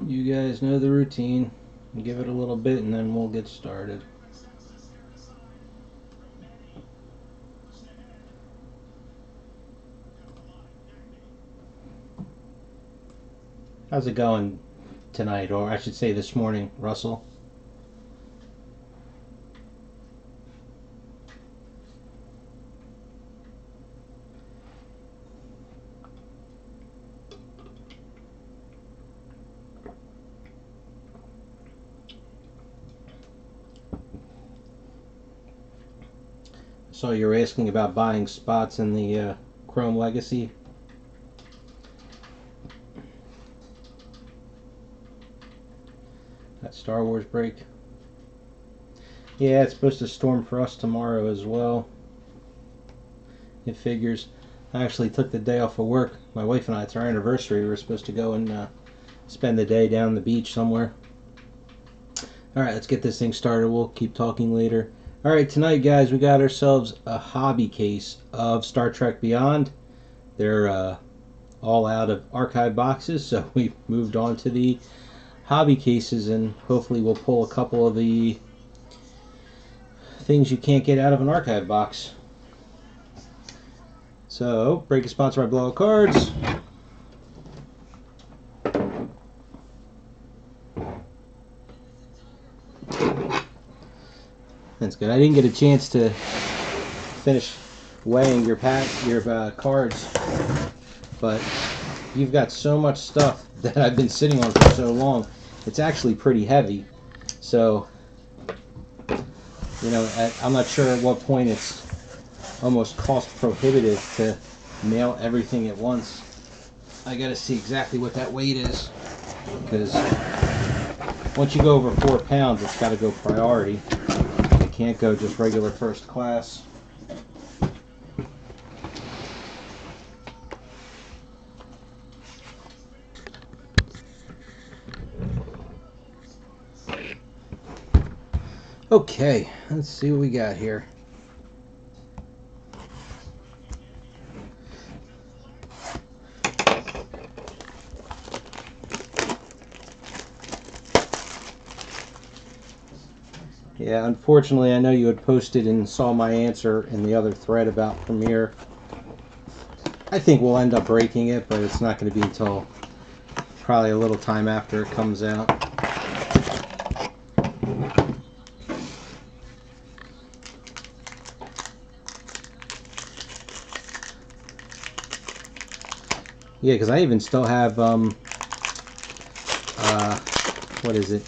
You guys know the routine. Give it a little bit and then we'll get started. How's it going tonight, or I should say this morning, Russell? So you're asking about buying spots in the Chrome Legacy. That Star Wars break. Yeah, it's supposed to storm for us tomorrow as well. It figures. I actually took the day off of work. My wife and I, it's our anniversary. We were supposed to go and spend the day down the beach somewhere. Alright, let's get this thing started. We'll keep talking later. Alright, tonight, guys, we got ourselves a hobby case of Star Trek Beyond. They're all out of archive boxes, so we moved on to the hobby cases, and hopefully we'll pull a couple of the things you can't get out of an archive box. So, break is sponsored by Blowout Cards. That's good. I didn't get a chance to finish weighing your cards, but you've got so much stuff that I've been sitting on for so long. It's actually pretty heavy. So, you know, I'm not sure at what point it's almost cost prohibitive to mail everything at once. I gotta see exactly what that weight is, because once you go over 4 pounds, it's got to go priority. It can't go just regular first class. Okay, let's see what we got here. Yeah, unfortunately, I know you had posted and saw my answer in the other thread about Premiere. I think we'll end up breaking it, but it's not going to be until probably a little time after it comes out. Yeah, because I even still have, what is it?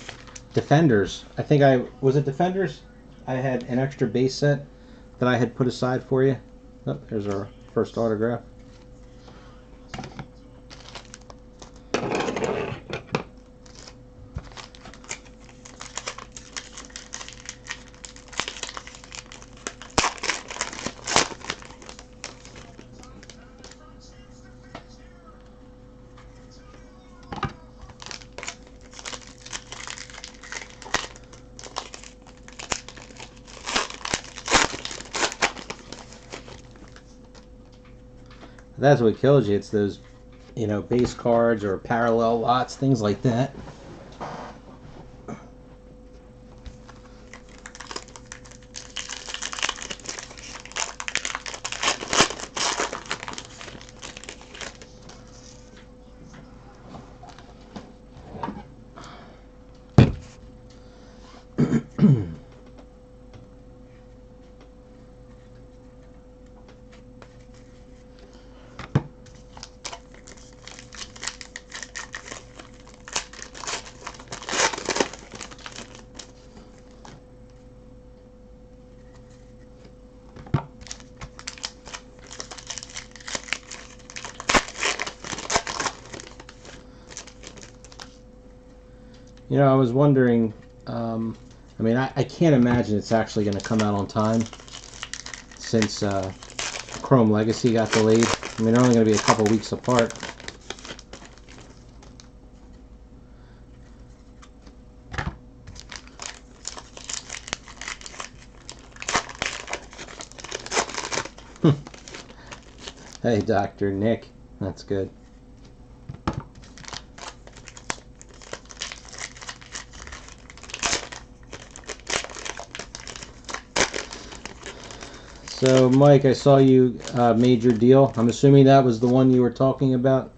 Defenders. I think was it Defenders? I had an extra base set that I had put aside for you. Oh, there's our first autograph. That's what kills you. It's those, you know, base cards or parallel lots, things like that. You know, I was wondering, I mean, I can't imagine it's actually going to come out on time since Chrome Legacy got delayed. I mean, they're only going to be a couple weeks apart. Hey, Dr. Nick. That's good. So, Mike, I saw you made your deal. I'm assuming that was the one you were talking about.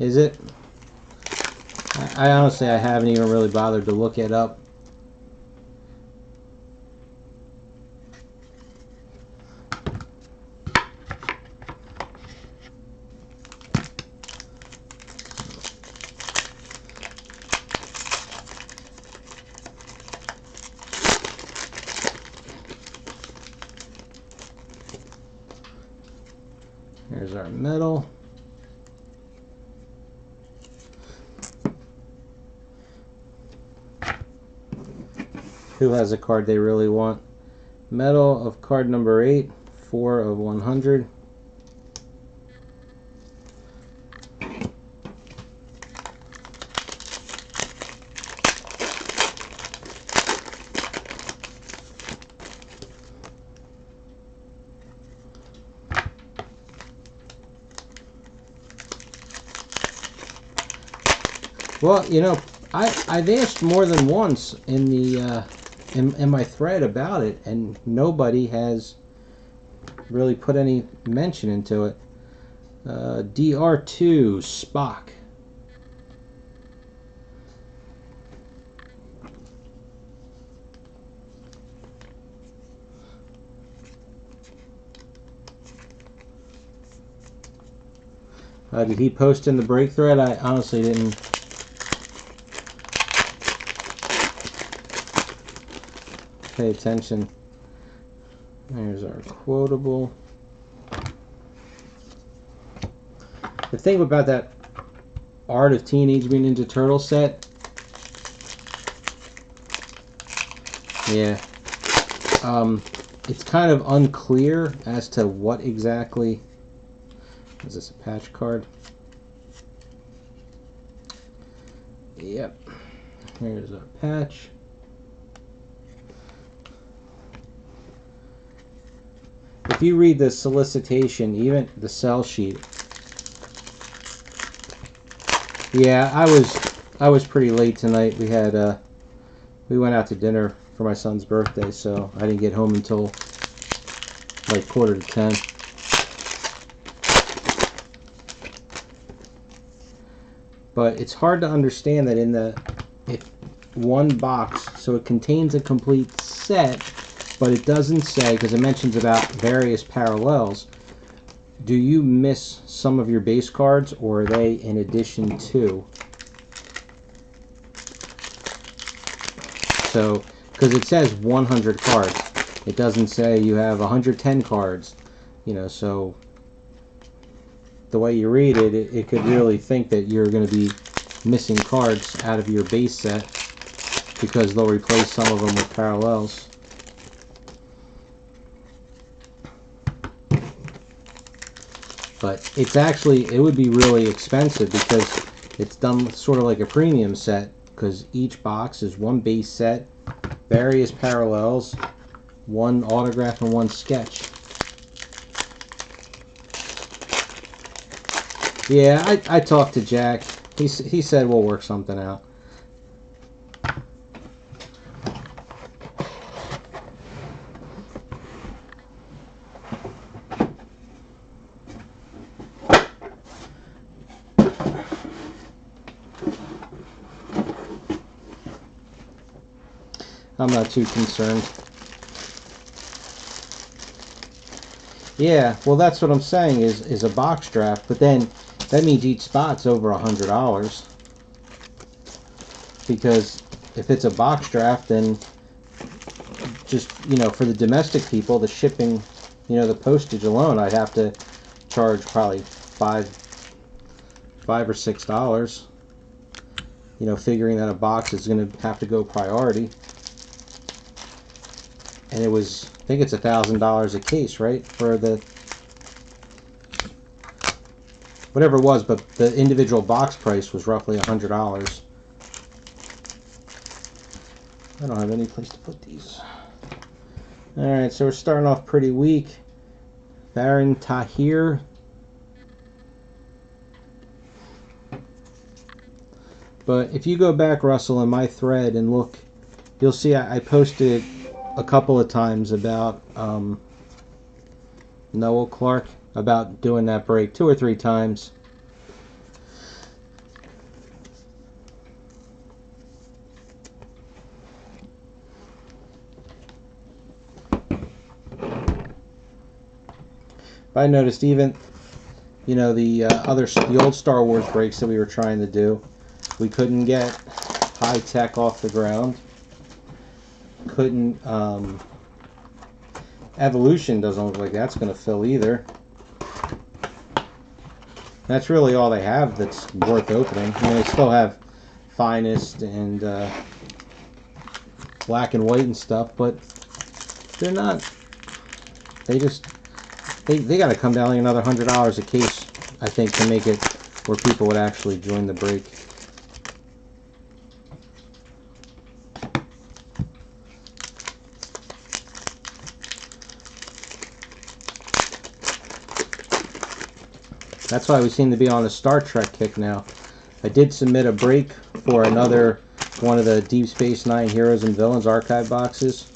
Is it? I honestly, I haven't even really bothered to look it up. Here's our metal. Who has a card they really want? Metal of card number 8, 4 of 100. Well, you know, I've asked more than once in the in my thread about it, and nobody has really put any mention into it. DR2 Spock. Did he post in the break thread? I honestly didn't pay attention. There's our quotable. The thing about that Art of Teenage Mutant Ninja Turtle set, yeah, it's kind of unclear as to what exactly. Is this a patch card? Yep. Here's our patch. If you read the solicitation, even the sell sheet, yeah, I was pretty late tonight. We had we went out to dinner for my son's birthday, so I didn't get home until like 9:45. But it's hard to understand that in the one box, so it contains a complete set, but it doesn't say, because it mentions about various parallels. Do you miss some of your base cards, or are they in addition to? So, because it says 100 cards, it doesn't say you have 110 cards, you know, so the way you read it, it could really think that you're going to be missing cards out of your base set because they'll replace some of them with parallels. But it's actually, it would be really expensive because it's done sort of like a premium set, because each box is one base set, various parallels, one autograph, and one sketch. Yeah, I talked to Jack. He said we'll work something out. I'm not too concerned. Yeah, well, that's what I'm saying is a box draft, but then that means each spot's over $100. Because if it's a box draft, then just, you know, for the domestic people, the shipping, you know, the postage alone, I'd have to charge probably $5 or $6. You know, figuring that a box is going to have to go priority. And it was, I think it's $1,000 a case, right? For the, whatever it was, but the individual box price was roughly $100. I don't have any place to put these. Alright, so we're starting off pretty weak. Baron Tahir. But if you go back, Russell, in my thread and look, you'll see I posted a couple of times about Noel Clark, about doing that break 2 or 3 times. But I noticed even, you know, the old Star Wars breaks that we were trying to do, we couldn't get high tech off the ground. Couldn't Evolution doesn't look like that's going to fill either. That's really all they have that's worth opening. I mean, they still have Finest and Black and White and stuff, but they're not. They just they got to come down like another $100 a case, I think, to make it where people would actually join the break. That's why we seem to be on a Star Trek kick now. I did submit a break for another one of the Deep Space Nine Heroes and Villains archive boxes.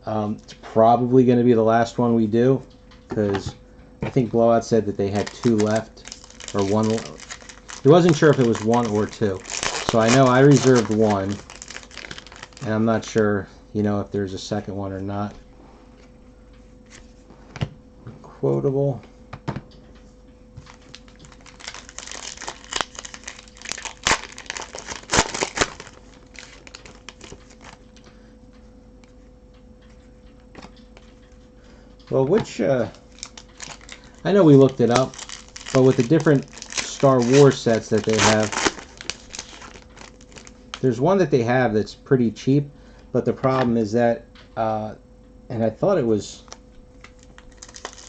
It's probably going to be the last one we do, because I think Blowout said that they had 2 left, or 1. He wasn't sure if it was 1 or 2. So I know I reserved 1, and I'm not sure, you know, if there's a second one or not. Quotable. Well, which, I know we looked it up, but with the different Star Wars sets that they have, there's one that they have that's pretty cheap, but the problem is that, and I thought it was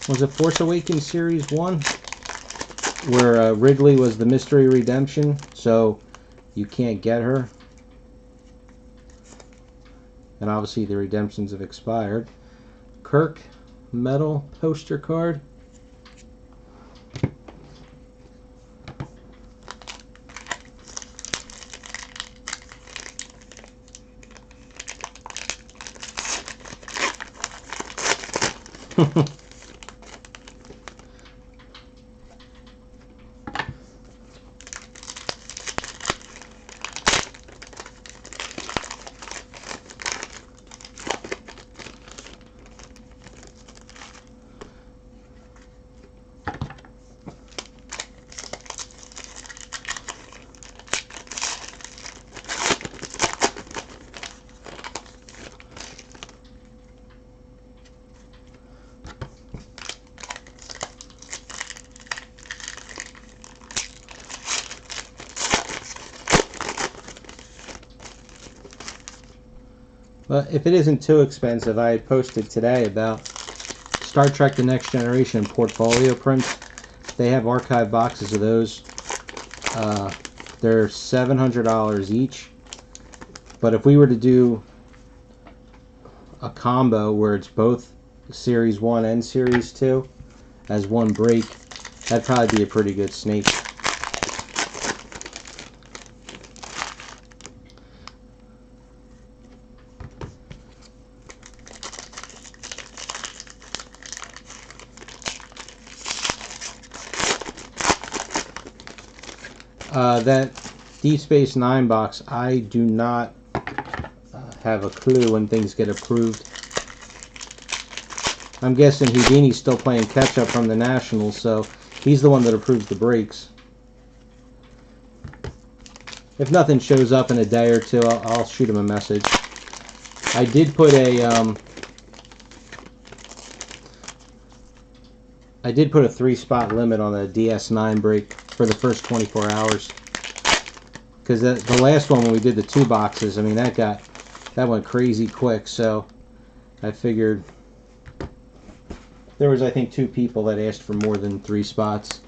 it Force Awakens Series 1? Where Ridley was the mystery redemption, so you can't get her. And obviously the redemptions have expired. Kirk metal poster card. But if it isn't too expensive, I had posted today about Star Trek The Next Generation portfolio prints. They have archive boxes of those. They're $700 each. But if we were to do a combo where it's both Series 1 and Series 2 as one break, that'd probably be a pretty good snake. That Deep Space Nine box, I do not have a clue when things get approved. I'm guessing Houdini's still playing catch up from the Nationals, so he's the one that approves the breaks. If nothing shows up in a day or two, I'll shoot him a message. I did put a 3-spot limit on the DS9 break for the first 24 hours. Because the last one when we did the 2 boxes, I mean, that went crazy quick, so I figured there was, I think, 2 people that asked for more than 3 spots.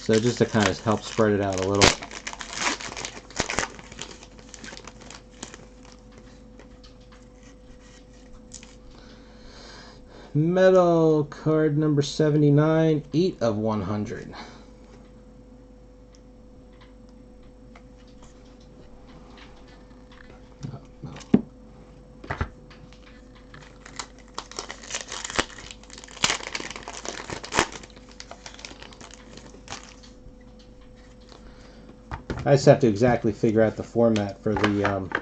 So just to kind of help spread it out a little. Metal card number 79, 8 of 100. I just have to exactly figure out the format for the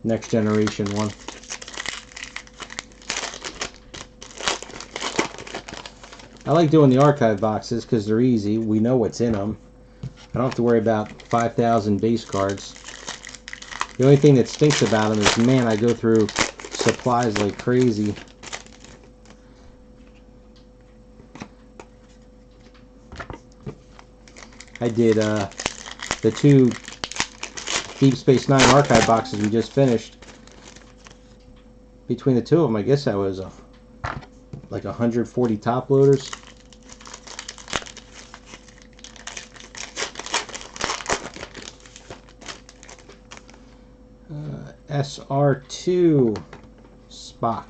next generation one. I like doing the archive boxes because they're easy. We know what's in them. I don't have to worry about 5,000 base cards. The only thing that stinks about them is, man, I go through supplies like crazy. I did the 2 Deep Space Nine archive boxes we just finished. Between the 2 of them, I guess that was like 140 top loaders. SR2 Spock.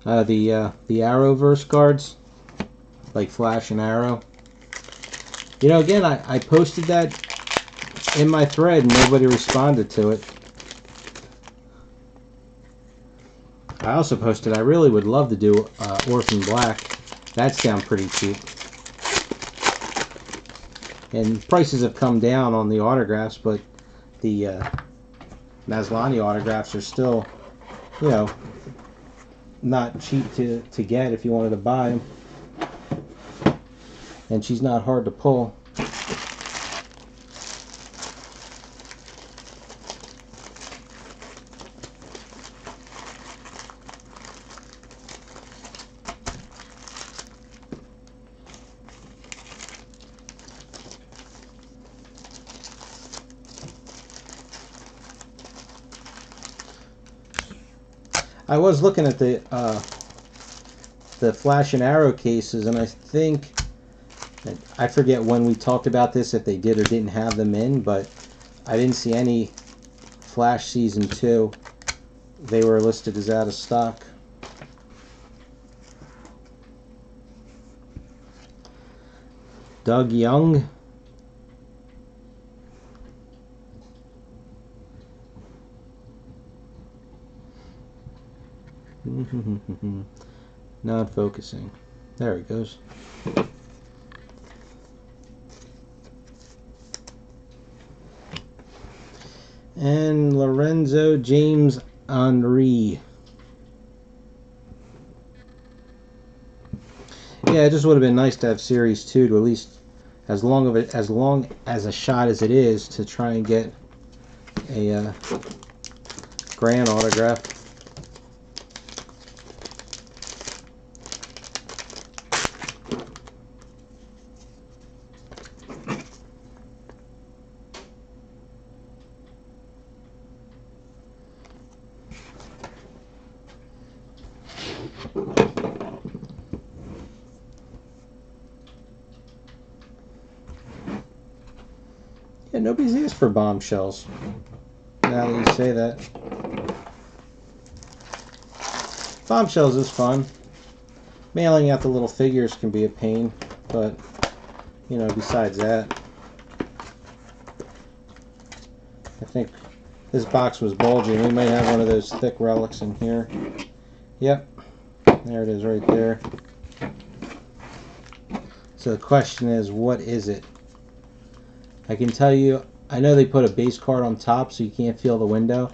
The Arrowverse cards, like Flash and Arrow. You know, again, I posted that in my thread and nobody responded to it. I also posted I really would love to do Orphan Black. That's down pretty cheap. And prices have come down on the autographs, but the Maslany autographs are still, you know, not cheap to get if you wanted to buy them. And she's not hard to pull. I was looking at the Flash and Arrow cases, and I think, I forget when we talked about this, if they did or didn't have them in, but I didn't see any Flash Season 2. They were listed as out of stock. Doug Young. Not focusing. There it goes. And Lorenzo James Henry. Yeah, it just would have been nice to have Series 2 to at least, as long as a shot as it is, to try and get a Grant autograph. Yeah, nobody's asked for bombshells. Now that you say that. Bombshells is fun. Mailing out the little figures can be a pain, but, you know, besides that, I think this box was bulging. We might have one of those thick relics in here. Yep, there it is right there. So the question is, what is it? I can tell you, I know they put a base card on top so you can't feel the window,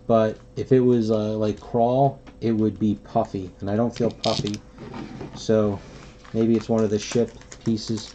but if it was like Crawl, it would be puffy, and I don't feel puffy, so maybe it's one of the ship pieces.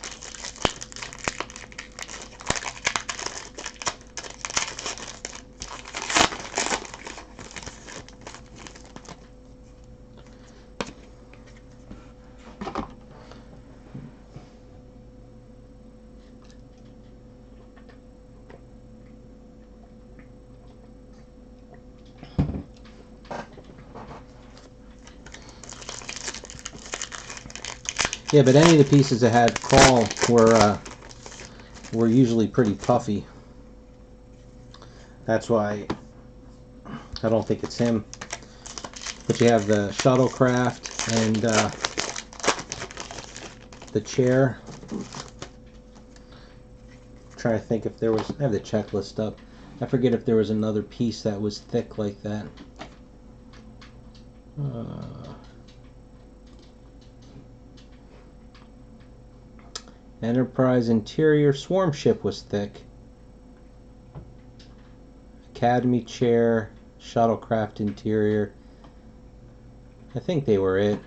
Yeah, but any of the pieces that had crawl were usually pretty puffy. That's why I don't think it's him. But you have the shuttlecraft and the chair. I'm trying to think if there was. I have the checklist up. I forget if there was another piece that was thick like that. Enterprise interior swarm ship was thick. Academy chair, shuttlecraft interior. I think they were it.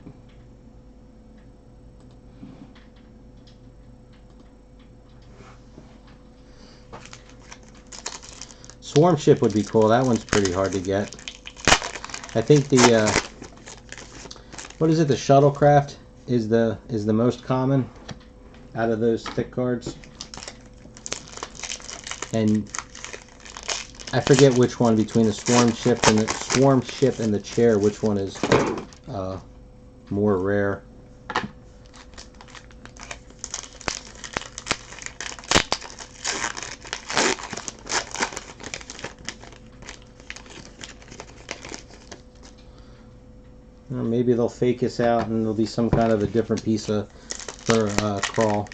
Swarm ship would be cool. That one's pretty hard to get. I think the what is it? The shuttlecraft is the most common out of those thick cards. And I forget which one between the swarm ship and the chair. Which one is more rare? Or maybe they'll fake us out and there'll be some kind of a different piece for crawl.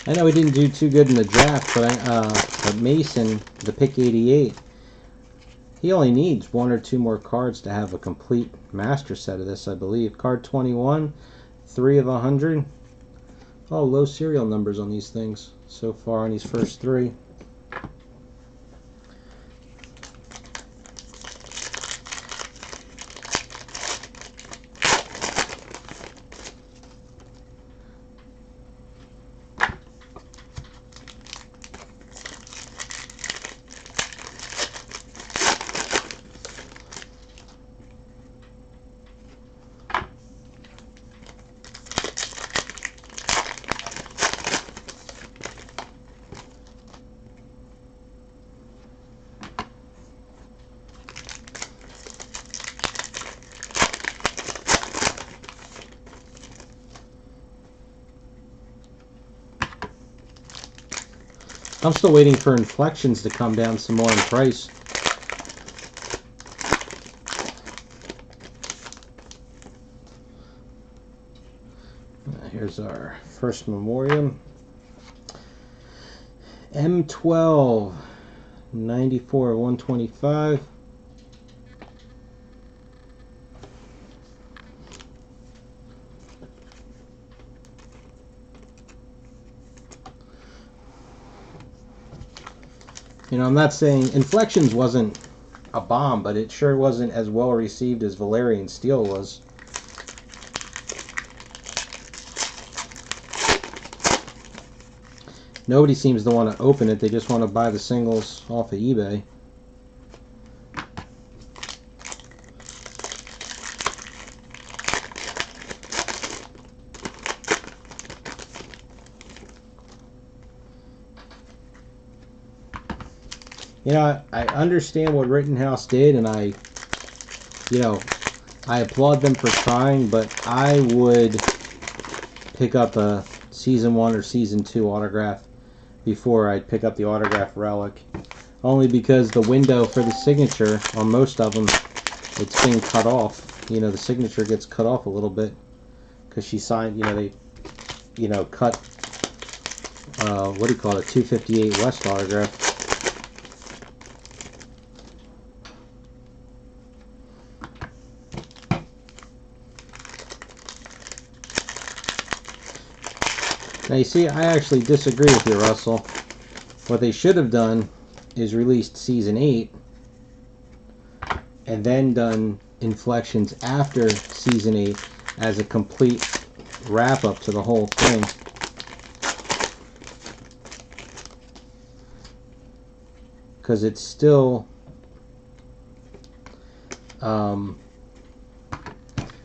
I know we didn't do too good in the draft, but Mason, the pick 88, he only needs 1 or 2 more cards to have a complete master set of this, I believe. Card 21, 3 of 100. Oh, low serial numbers on these things so far on these first 3. I'm still waiting for Inflections to come down some more in price. Here's our first memoriam. M12, 94, 125. You know, I'm not saying Inflections wasn't a bomb, but it sure wasn't as well received as Valerian Steel was. Nobody seems to want to open it. They just want to buy the singles off of eBay. You know, I understand what Rittenhouse did, and I applaud them for trying, but I would pick up a Season 1 or Season 2 autograph before I'd pick up the autograph relic. Only because the window for the signature on most of them, it's been cut off. You know, the signature gets cut off a little bit because she signed, they cut, what do you call it, 258 West autograph. Now you see, I actually disagree with you, Russell. What they should have done is released Season 8 and then done inflections after season 8 as a complete wrap up to the whole thing. Because it's still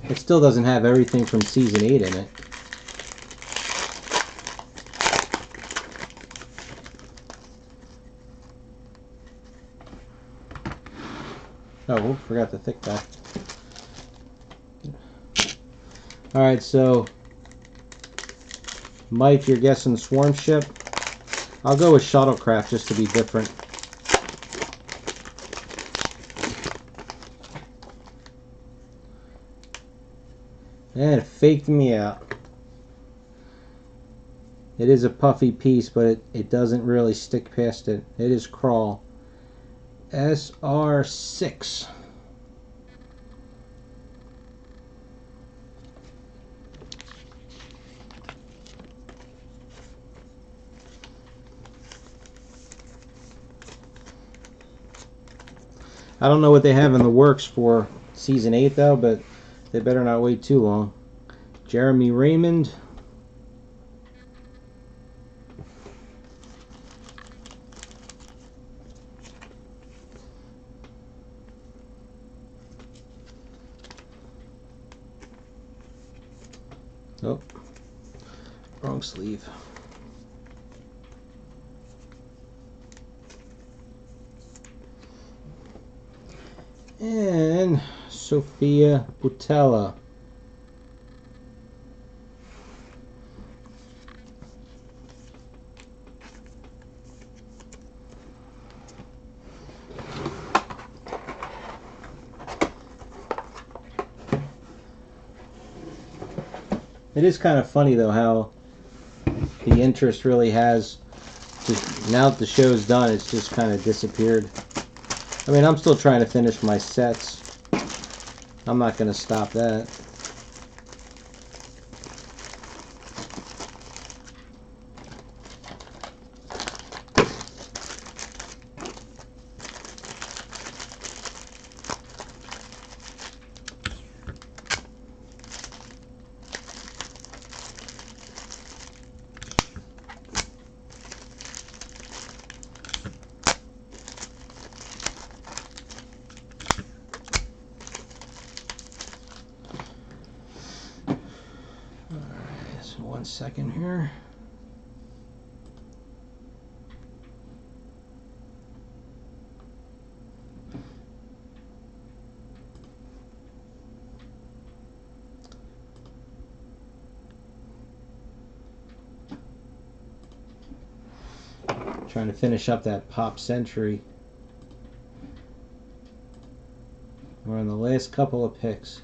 it still doesn't have everything from season 8 in it. Oh, forgot the thick back. Alright, so Mike, you're guessing Swarm Ship. I'll go with Shuttlecraft just to be different. And it faked me out. It is a puffy piece, but it doesn't really stick past it. It is Crawl. SR6. I don't know what they have in the works for season 8 though, but they better not wait too long. Jeremy Raymond. Oh, wrong sleeve. And Sophia Butella. It is kind of funny though how the interest really has just, now that the show's done, it's just kind of disappeared. I mean, I'm still trying to finish my sets. I'm not going to stop that. Alright, so 1 second here. Trying to finish up that Pop Century. We're on the last couple of picks.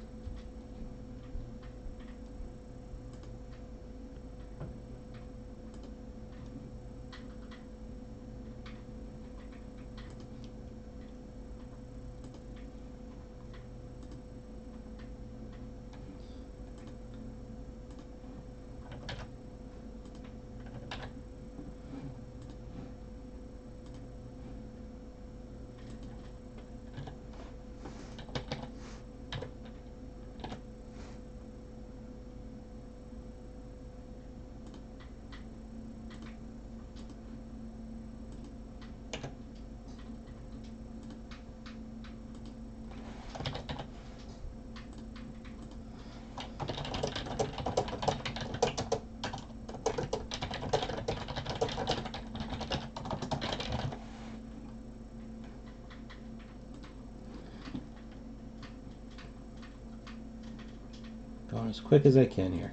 Going as quick as I can here.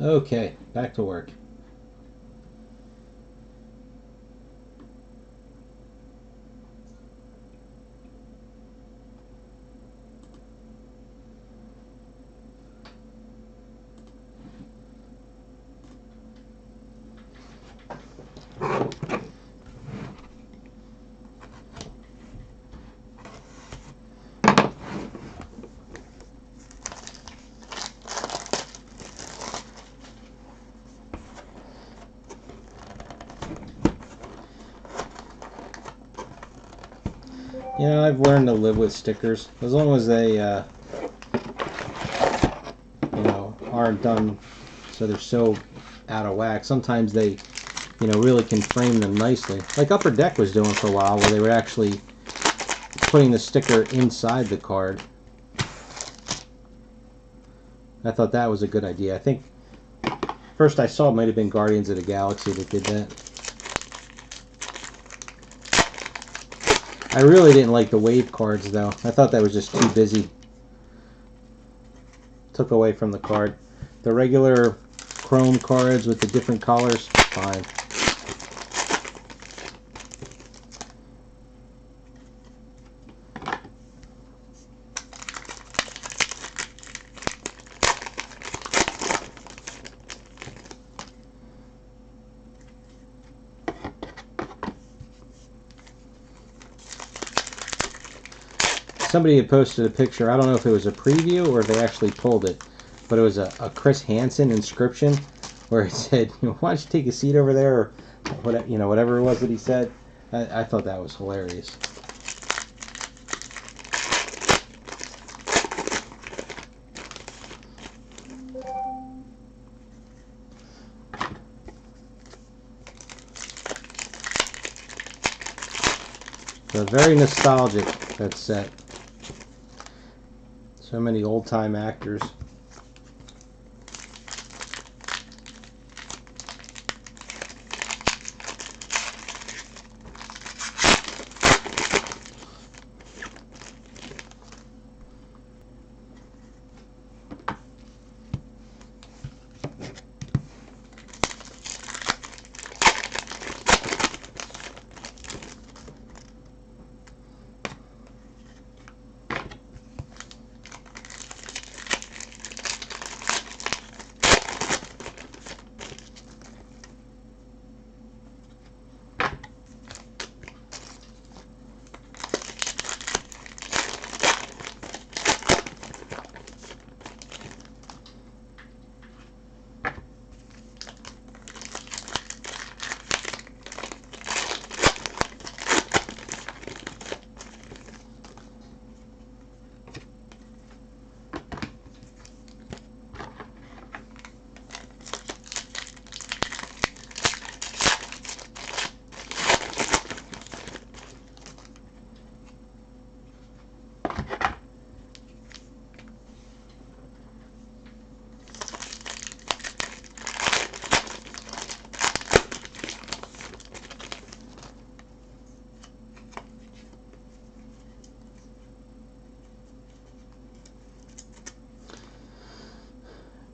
Okay, back to work. You know, I've learned to live with stickers as long as they, you know, aren't done so they're so out of whack. Sometimes they, you know, really can frame them nicely. Like Upper Deck was doing for a while, where they were actually putting the sticker inside the card. I thought that was a good idea. I think first I saw it might have been Guardians of the Galaxy that did that. I really didn't like the wave cards though. I thought that was just too busy. Took away from the card. The regular chrome cards with the different colors, fine. Somebody had posted a picture. I don't know if it was a preview or if they actually pulled it, but it was a Chris Hansen inscription where it said, you know, "Why don't you take a seat over there?" or what, you know, whatever it was that he said. I thought that was hilarious. So very nostalgic, that set. So many old-time actors.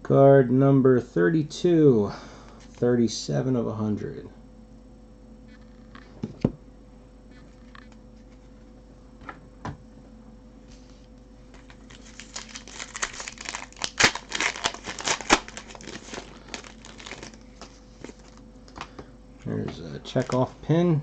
Card number 32, 37 of 100. There's a check-off pin.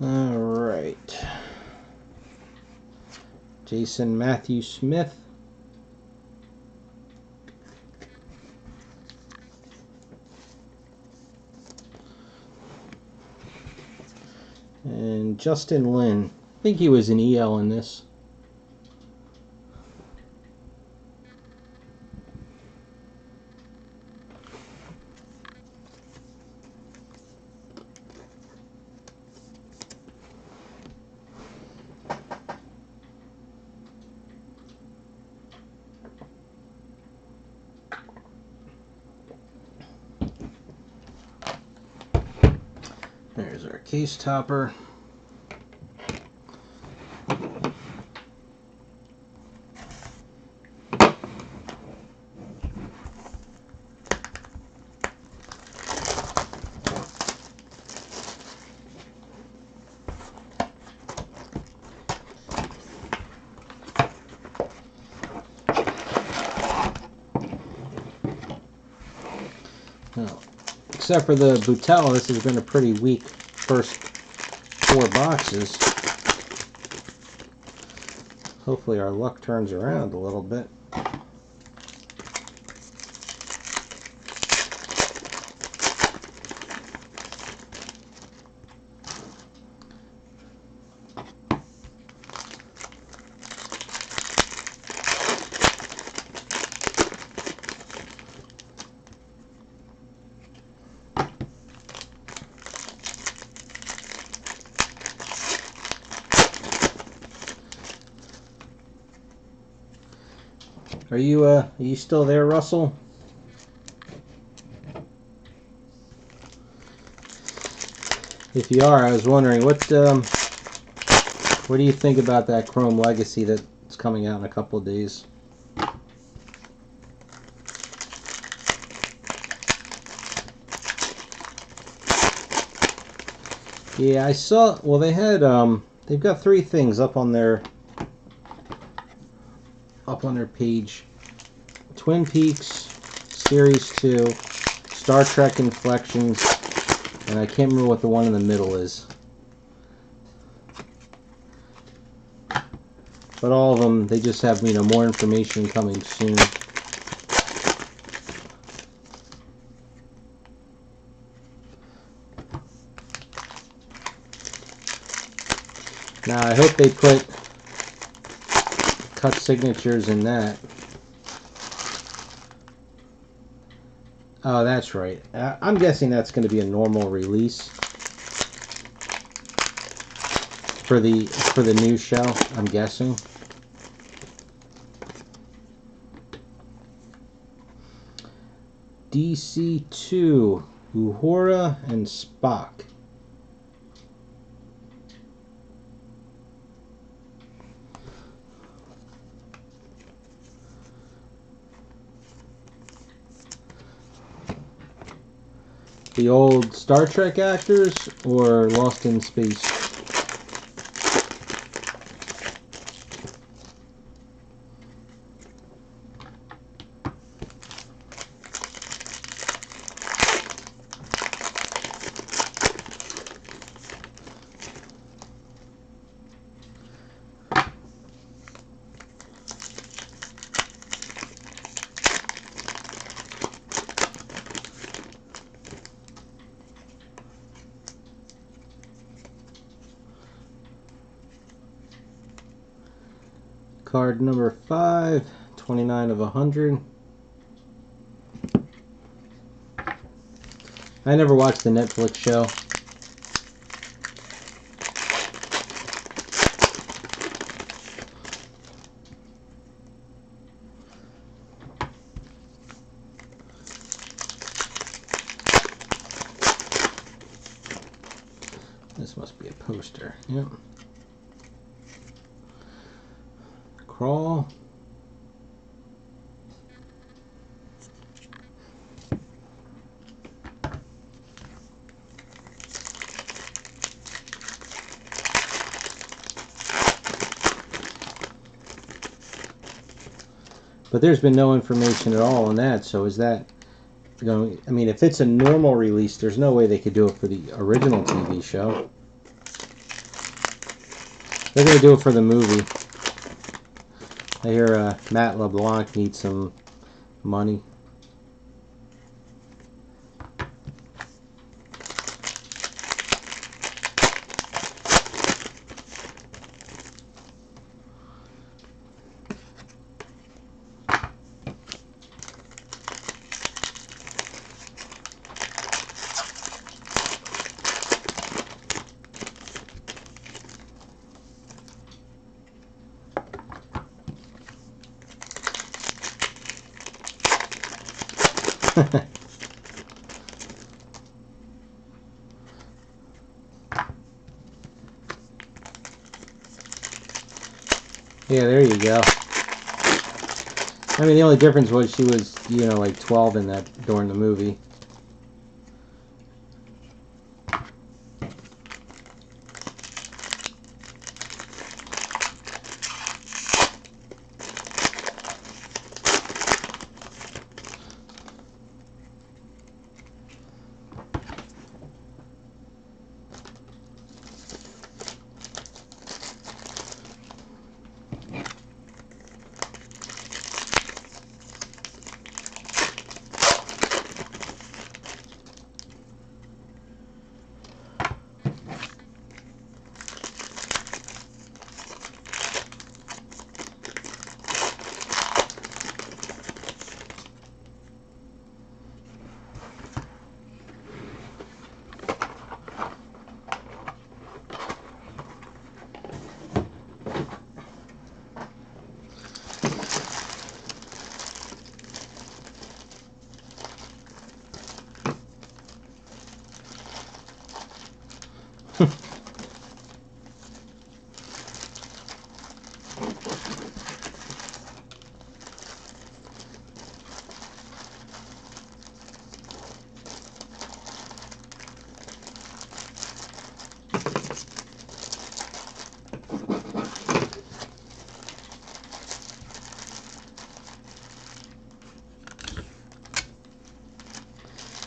All right. Jason Matthew Smith. And Justin Lin. I think he was an EL in this. There's our case topper. Now, except for the Boutel, this has been a pretty weak first 4 boxes. Hopefully our luck turns around a little bit. Are you still there, Russell? If you are, I was wondering what do you think about that Chrome Legacy that's coming out in a couple of days? Yeah, I saw. Well, they had they've got 3 things up on their page: Twin Peaks Series 2, Star Trek Inflections, and I can't remember what the one in the middle is. But all of them, they just have, more information coming soon. Now, I hope they put cut signatures in that. Oh, that's right. I'm guessing that's going to be a normal release for the new show, I'm guessing. DC2, Uhura and Spock. The old Star Trek actors or Lost in Space? Card number 5, 29 of 100. I never watched the Netflix show. This must be a poster. Yep. Crawl. But there's been no information at all on that, so is that going? I mean, if it's a normal release, there's no way they could do it for the original TV show. They're going to do it for the movie. I hear Matt LeBlanc needs some money. Yeah, there you go. I mean, the only difference was she was, you know, like 12 in that during the movie.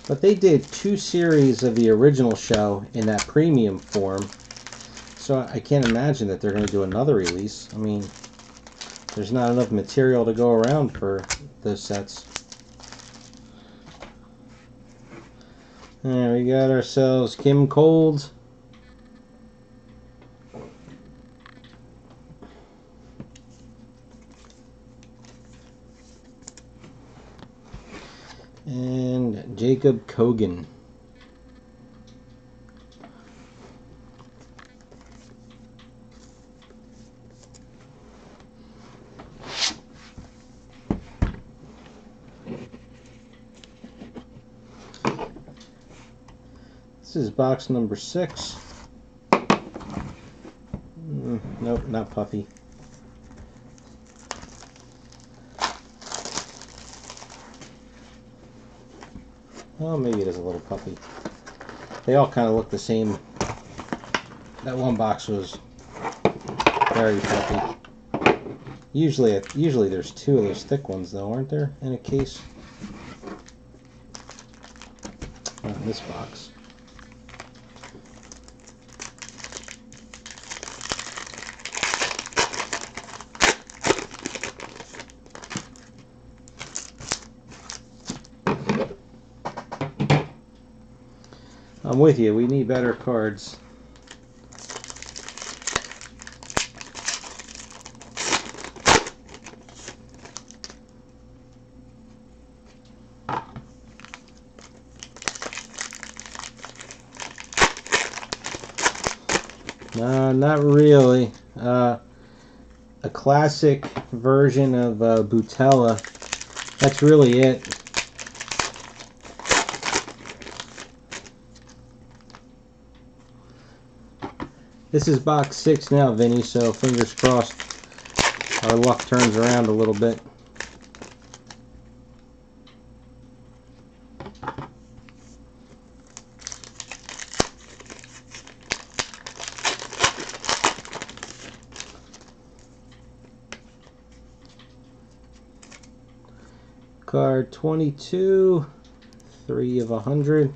But they did 2 series of the original show in that premium form, so I can't imagine that they're going to do another release. I mean, there's not enough material to go around for those sets. There we got ourselves Kim Cold. And Jacob Kogan. This is box number 6. Nope, not Puffy. Oh, maybe it is a little Puffy. They all kind of look the same. That one box was very Puffy. Usually there's 2 of those thick ones, though, aren't there, in a case? Not in this box. I'm with you. We need better cards. Not really. A classic version of Butella. That's really it. This is box 6 now, Vinny, so fingers crossed our luck turns around a little bit. Card 22, 3 of 100.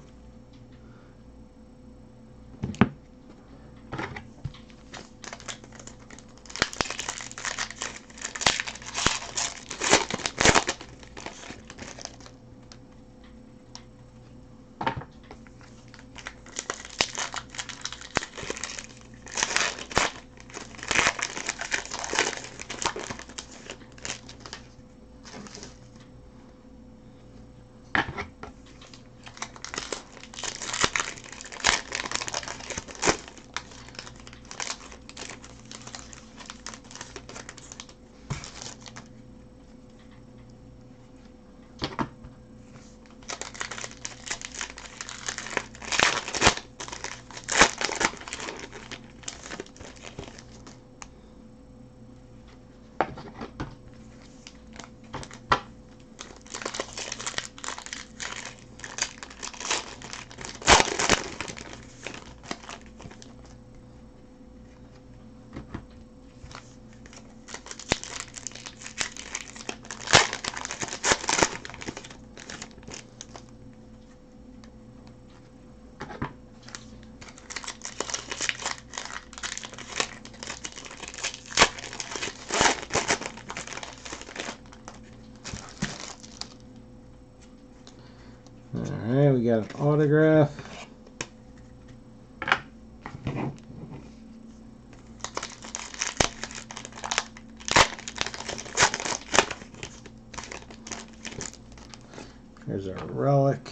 we got an autograph. There's a relic,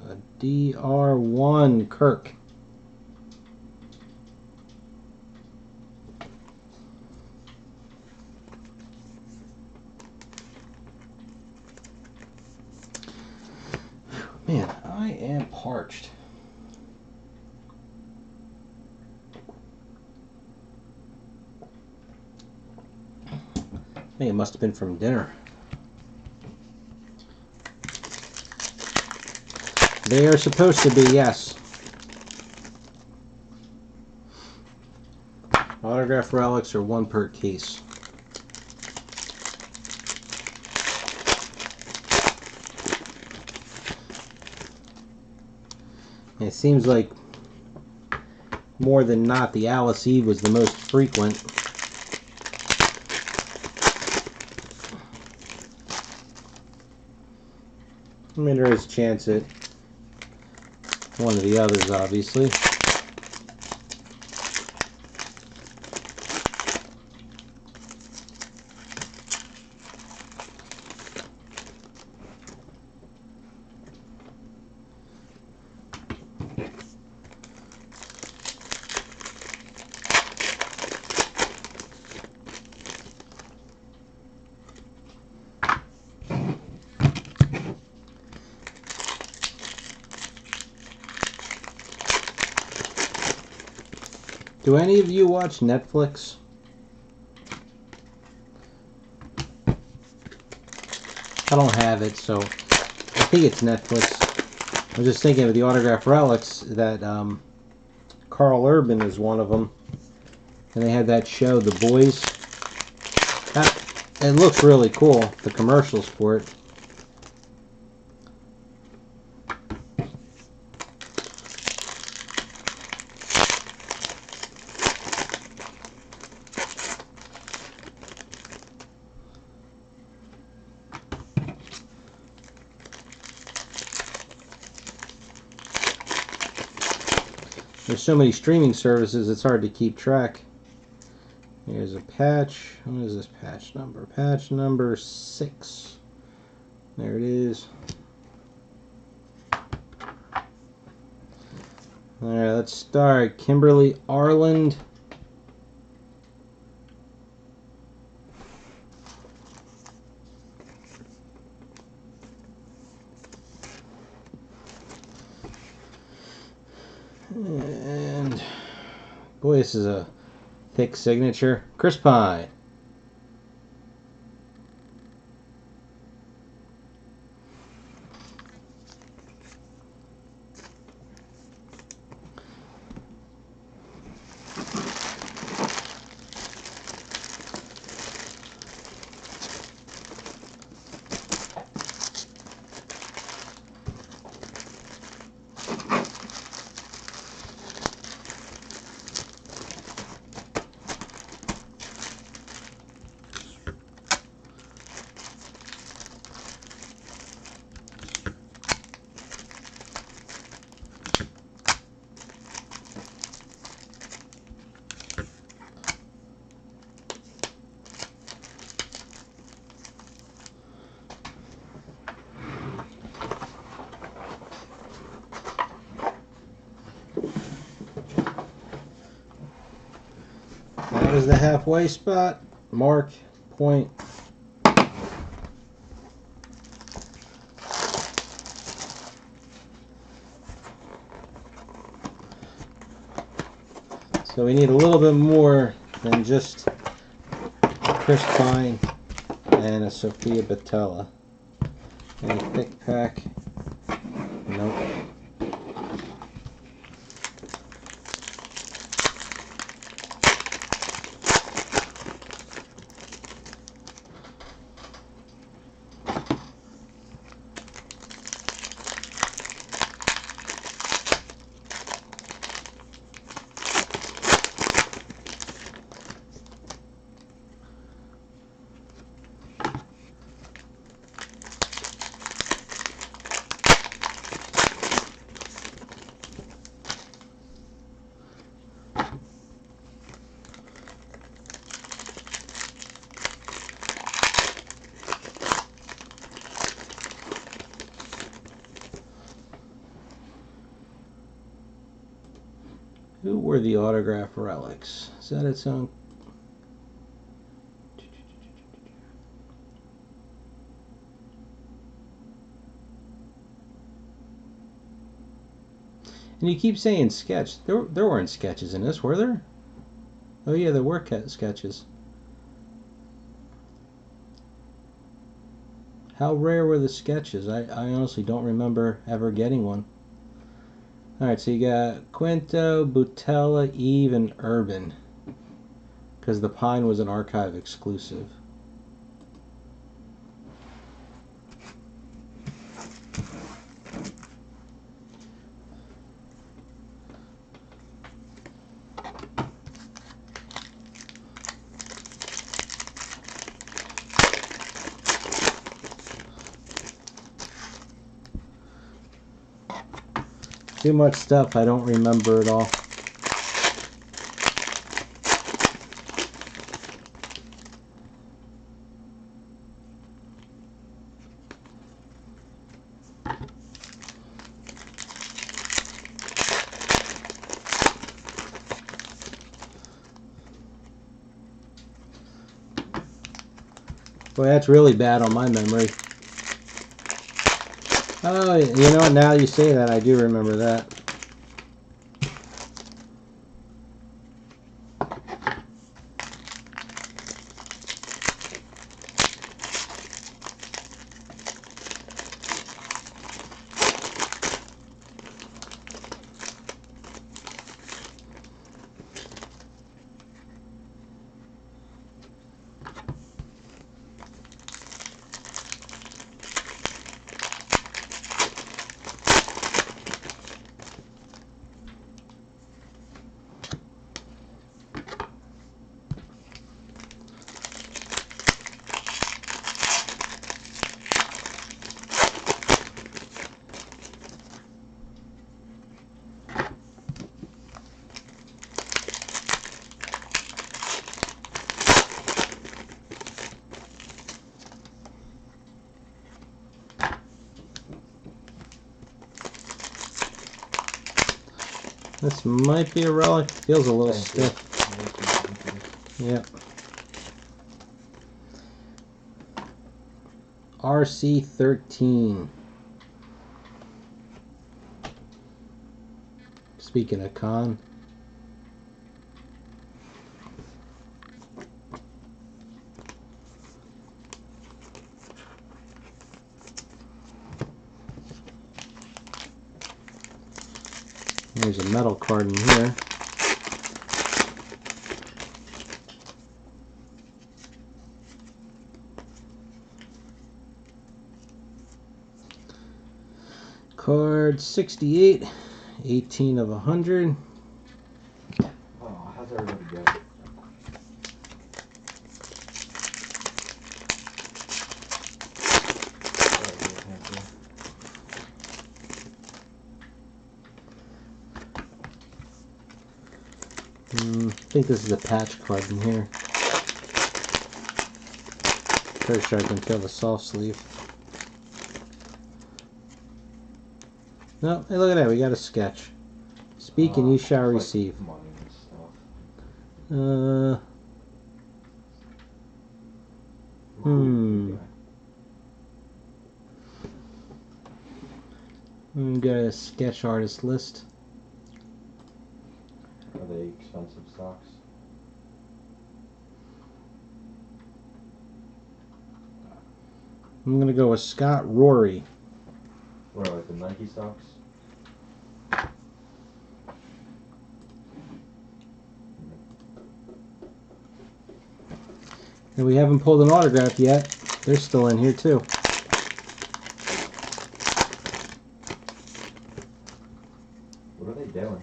a DR1 Kirk. Man, I am parched. I think it must have been from dinner. They are supposed to be, yes. Autograph relics are 1 per case. And it seems like more than not the Alice Eve was the most frequent. I mean, there is a chance at one of the others, obviously. Do any of you watch Netflix? I don't have it, so I think it's Netflix. I was just thinking of the autograph relics that Carl Urban is one of them. And they had that show, The Boys. It looks really cool, the commercials for it. There's so many streaming services, it's hard to keep track. Here's a patch. What is this patch number? Patch number 6. There it is. Alright, let's start. Kimberly Arland. And boy, this is a thick signature. Chris Pine. That was the halfway spot. Mark, point. So we need a little bit more than just Chris Pine and a Sophia Boutella. And a thick pack. Nope. Who were the autograph relics? Is that its own? And you keep saying sketch. There weren't sketches in this, were there? Oh yeah, there were sketches. How rare were the sketches? I honestly don't remember ever getting one. Alright, so you got Quinto, Butella, Eve, and Urban. Because the Pine was an archive exclusive. Too much stuff, I don't remember it all. Boy, that's really bad on my memory. Oh, you know what? Now you say that, I do remember that. This might be a relic. Feels a little stiff. Yep. RC13. Speaking of con. There's a metal card in here. Card 68, 18 of 100. Oh, how's everybody doing? I think this is a patch card in here. Pretty sure I can feel the soft sleeve. No, hey, look at that. We got a sketch. Speak and you shall receive. Money and stuff. We got a sketch artist list. Are they expensive socks? I'm gonna go with Scott Rory. What are like the Nike socks? And we haven't pulled an autograph yet. They're still in here too. What are they doing?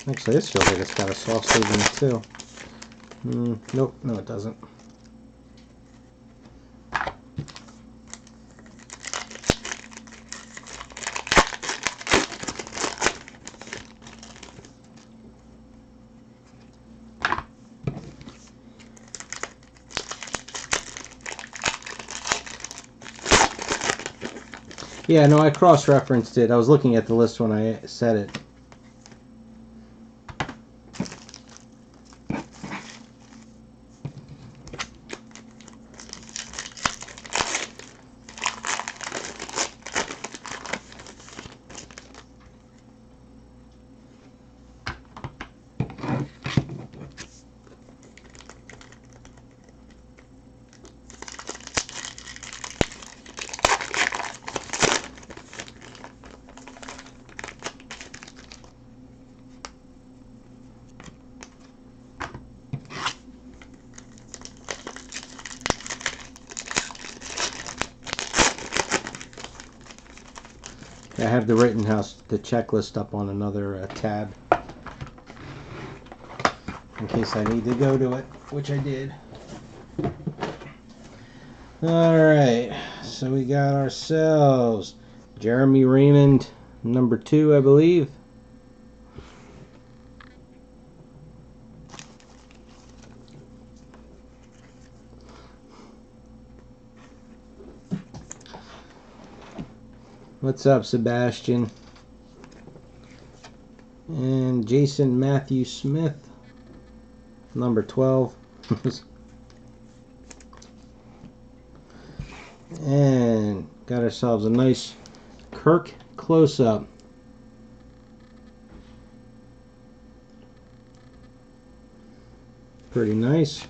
Actually, this feels like it's got a soft sleeve in it too. Nope, no it doesn't. Yeah, no, I cross-referenced it. I was looking at the list when I said it. I have the the checklist up on another tab in case I need to go to it, which I did. Alright, so we got ourselves Jeremy Raymond, number 2, I believe. What's up, Sebastian? And Jason Matthew Smith, number 12. And got ourselves a nice Kirk close-up. Pretty nice.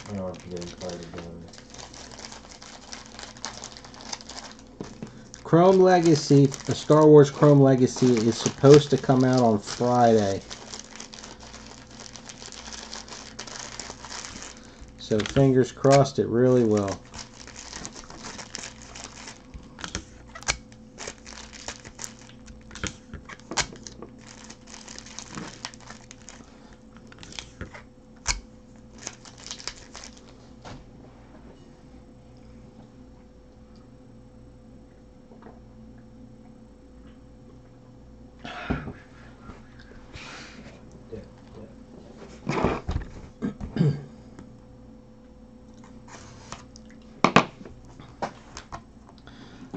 I know I'm getting excited about it. Chrome Legacy, a Star Wars Chrome Legacy is supposed to come out on Friday. So fingers crossed it really will.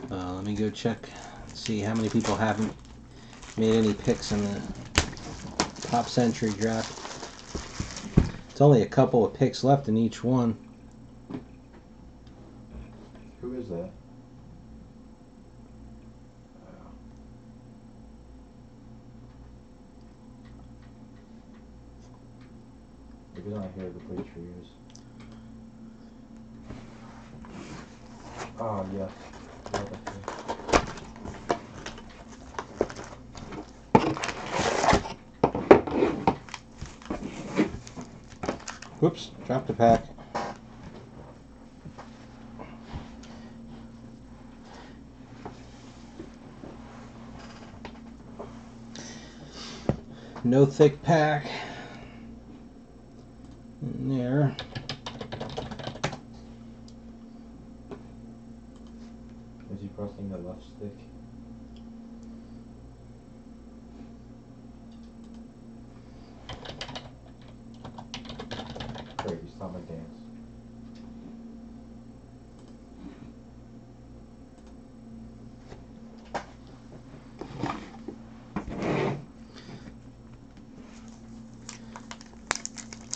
Let me go check, see how many people haven't made any picks in the Top Century draft. It's only a couple of picks left in each one. Who is that? Maybe not here to play trees. Oh, yes. Whoops, dropped a pack. No thick pack in there. Is he pressing the left stick? Great, he stopped my dance.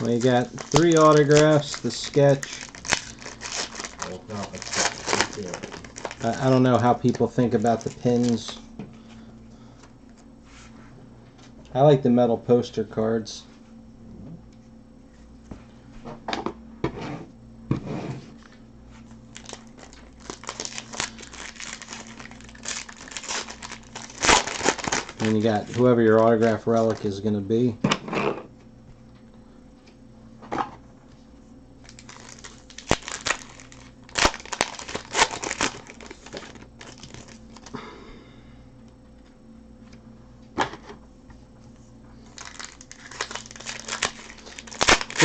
We got 3 autographs, the sketch. Well, it's not, it's here. I don't know how people think about the pins. I like the metal poster cards. And you got whoever your autograph relic is going to be.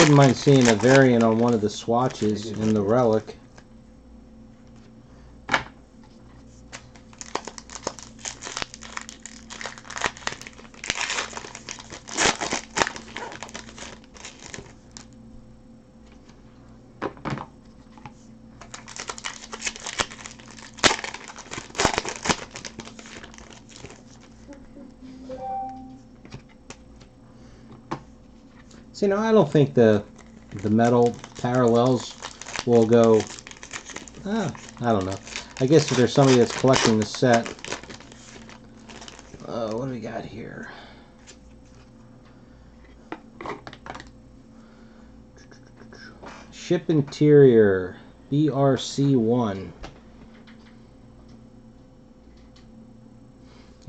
wouldn't mind seeing a variant on one of the swatches in the relic. See, now I don't think the metal parallels will go. I don't know. I guess if there's somebody that's collecting the set. What do we got here? Ship Interior BRC1.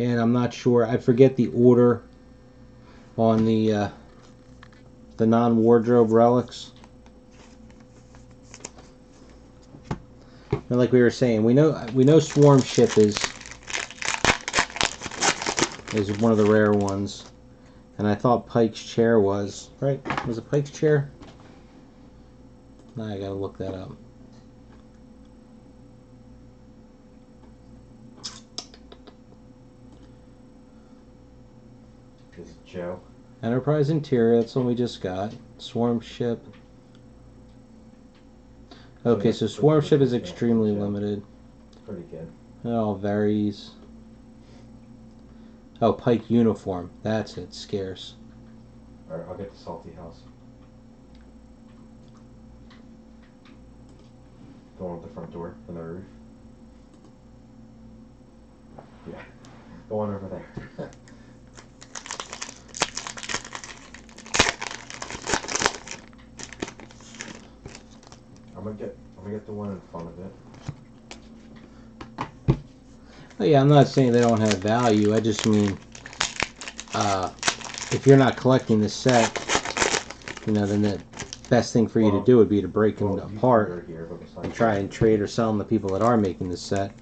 And I'm not sure. I forget the order on the non-wardrobe relics. And like we were saying, we know Swarm Ship is one of the rare ones, and I thought Pike's Chair was right. Was it Pike's Chair? Now I gotta look that up. This is Joe. Enterprise Interior. That's one we just got. Swarm Ship. Okay, so Swarm Ship is extremely limited. Pretty good. It all varies. Oh, Pike Uniform. That's it. Scarce. Alright, I'll get the Salty House. The one with the front door and the roof. Yeah. The one over there. I'm gonna get the one in front of it. Oh, yeah, I'm not saying they don't have value. I just mean, if you're not collecting the set, then the best thing for you to do would be to break them apart and try and trade or sell them to people that are making the set.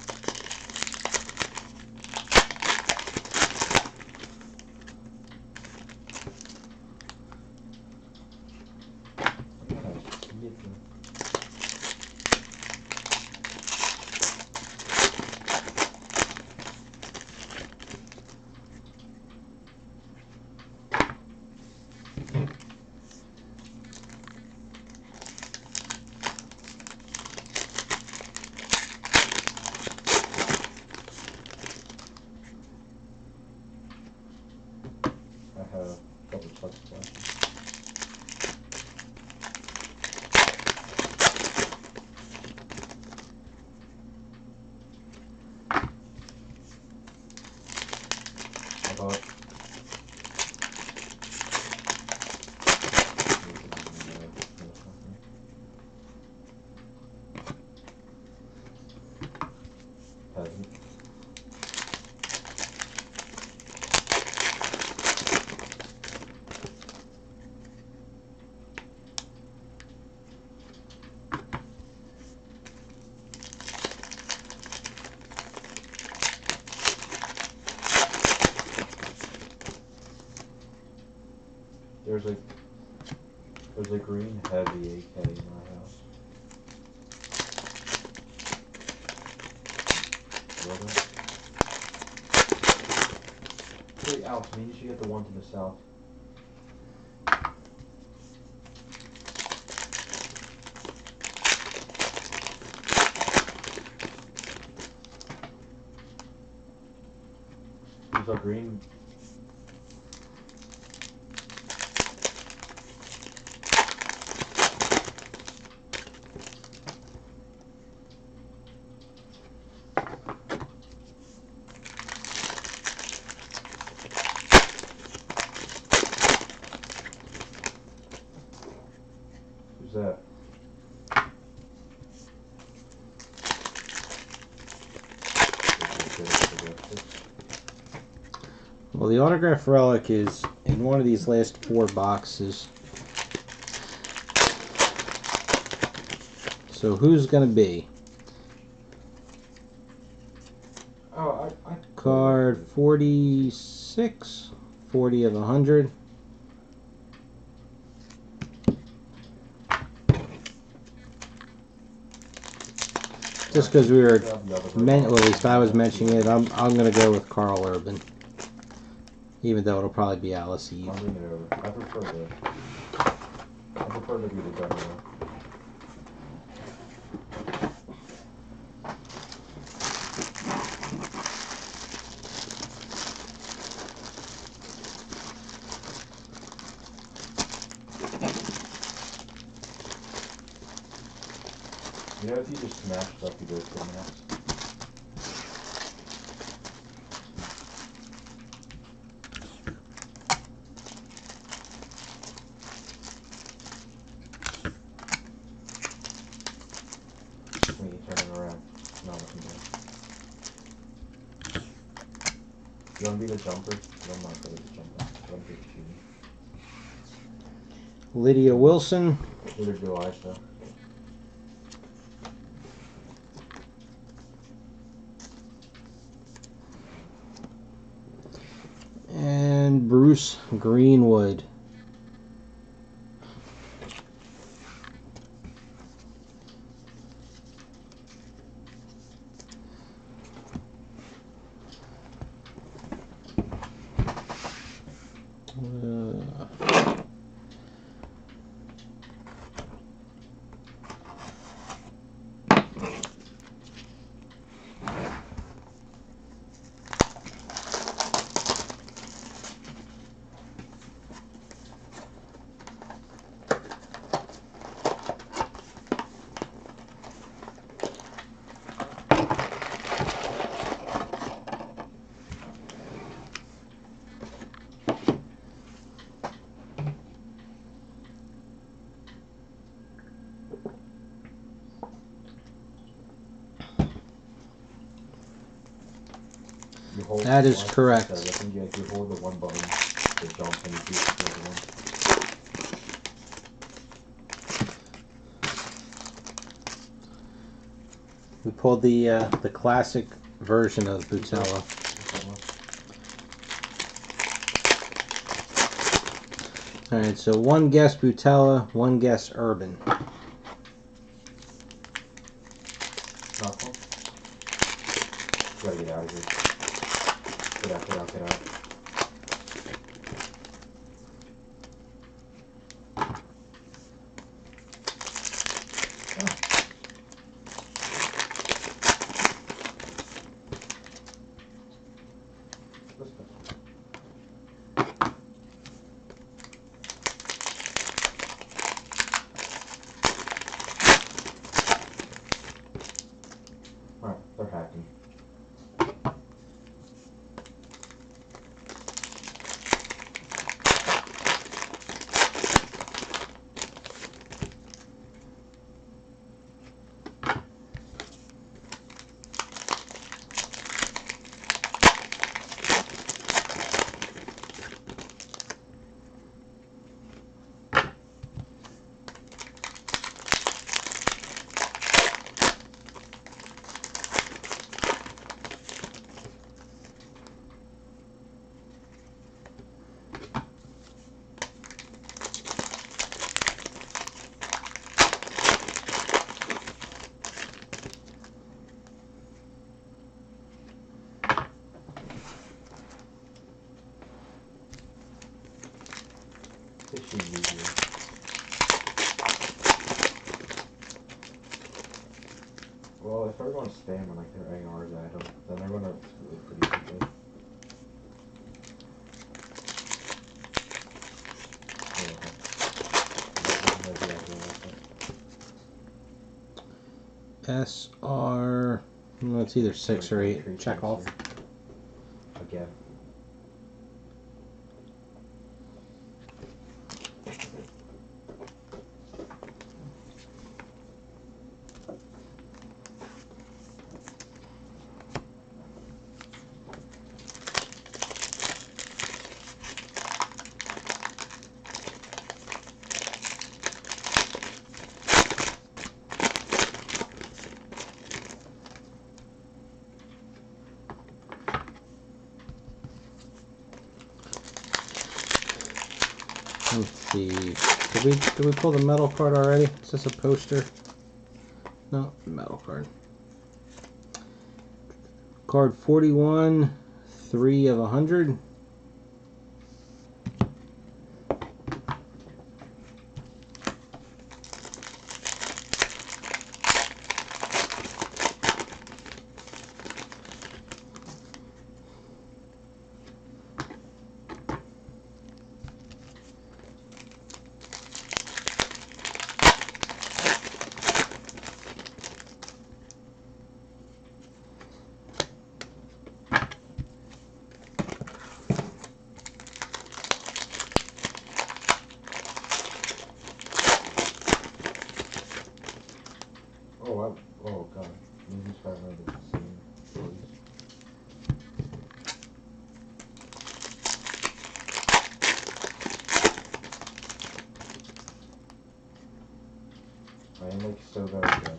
I have a couple of trucks left. I bought peasant. There's a green heavy AK in my house. Wait, Alex, maybe you should get the one to the south. There's a green. Who's that? Well, the autograph relic is in one of these last 4 boxes. So who's going to be? Oh, I Card 46, 40 of 100. Just because we were, Grab the other well, at least I was mentioning it, I'm gonna go with Carl Urban, even though it'll probably be Alice Eve. I'm bringing it over. I prefer to be the governor. You know, if you just smash stuff, you go to the max. When you turn it around, no, nothing there. You want to be the jumper? I'm not good at the jumper. I'm good at shooting. Lydia Wilson. Neither do I, so. And Bruce Greenwood. That is correct. I think you hold the one button to jump and you do the other one. We pulled the classic version of Butella. All right, so one guess Butella, one guess Urban. Gotta get out of here. Get out, get out, get out. Alright, they're hacking. Well, if they're going to spam on like their ARs at them, then they're going to screw it pretty quickly. SR, no, it's either 6 or 8. Check off. Again. Let's see. Did we pull the metal card already? Is this a poster? No, metal card. card 41, 3 of 100. Oh god. Maybe it's 500 the same choice. I am like so very good.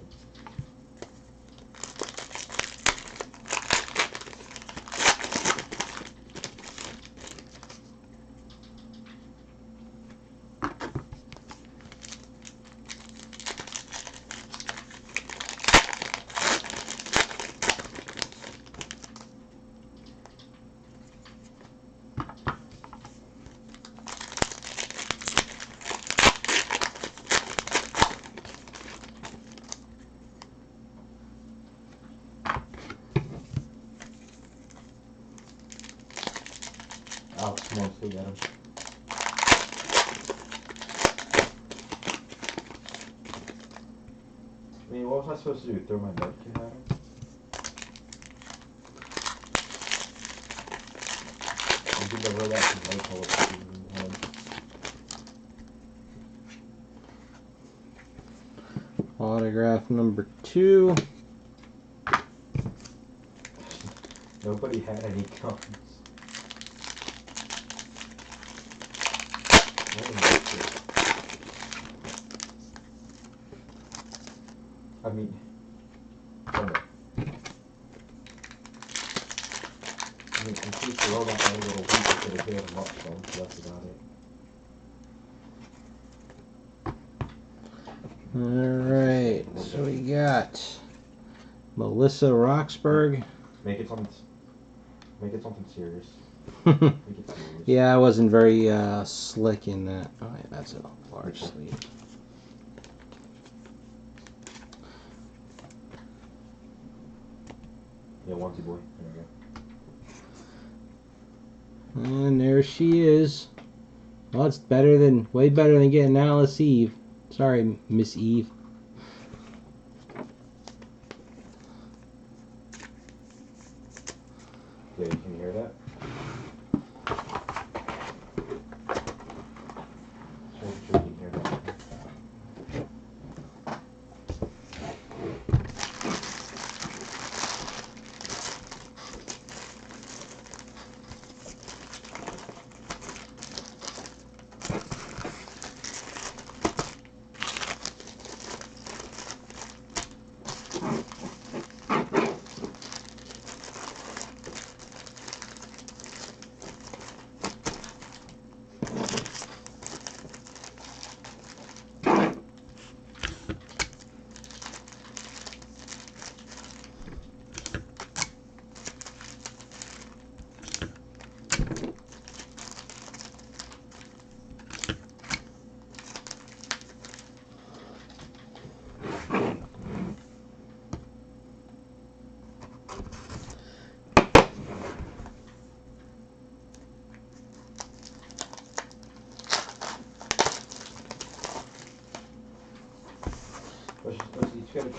Alex wants to get him. I mean, what was I supposed to do? Throw my medkit at him? I think I wrote out some light bulbs in his head. Autograph number 2. Nobody had any guns. I mean, in case the robot had a little weak, I could have hit him up, so that's about it. Alright, so we got Melissa Roxburgh. Make it something serious. Make it serious. Yeah, I wasn't very slick in that. Oh, yeah, that's a large sleeve. Yeah, onesie boy. There we go. And there she is. Well, it's way better than getting Alice Eve. Sorry, Miss Eve. Yeah, you can hear that? Sure you can hear that.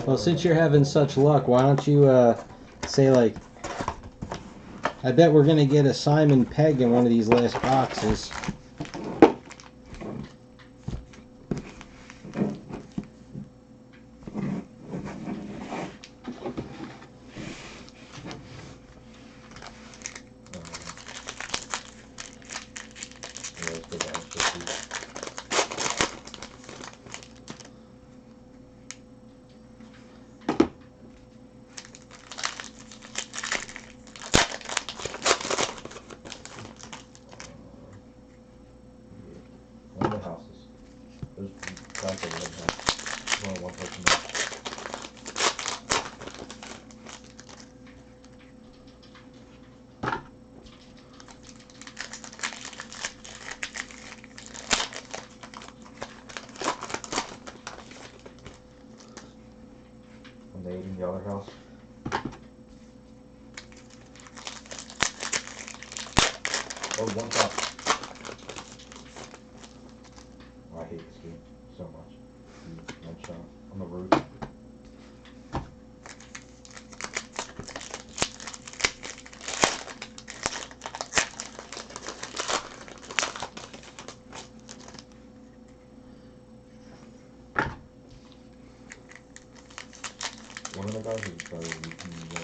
Well, since you're having such luck, why don't you say, like, I bet we're going to get a Simon Pegg in one of these last boxes. house. Oh, one top. Oh, I hate this game so much. One shot on the roof. One of the guys was very weak in the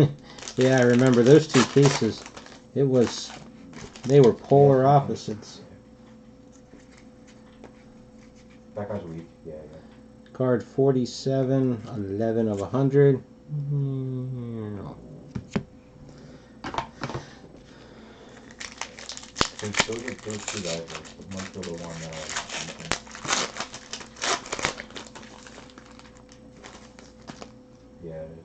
other. Yeah, I remember those two cases. They were polar opposites. That guy's weak. Yeah. Card 47, 11 of 100. Those two guys were much for the one. Yeah, it is.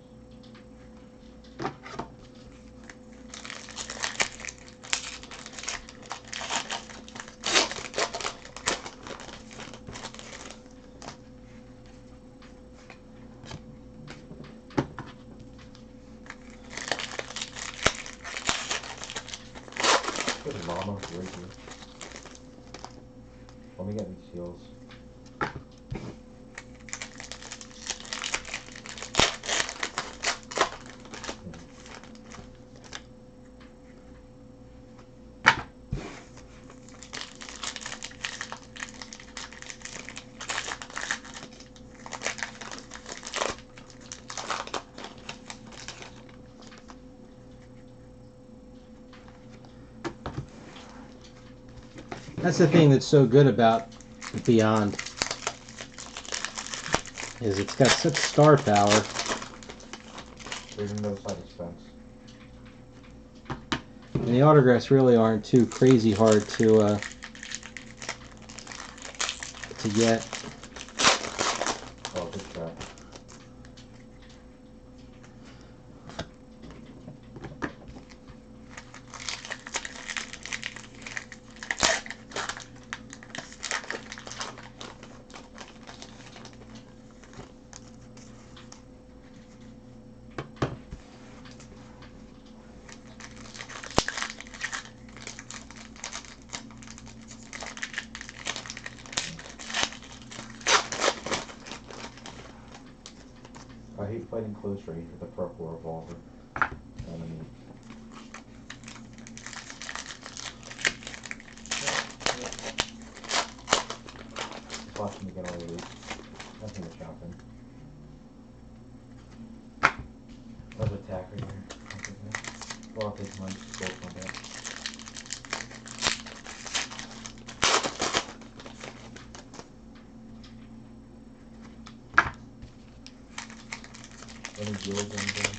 Good llama right here. Let me get these seals. That's the thing that's so good about Beyond, is it's got such star power. There's another side of this fence. And the autographs really aren't too crazy hard to get. Oh, good shot. I hate fighting close range with a purple revolver. Enemy. Just watching me get all the loot. Nothing to shotgun. Another attack right here. Well, I'll take one gold combat. Any deals or anything?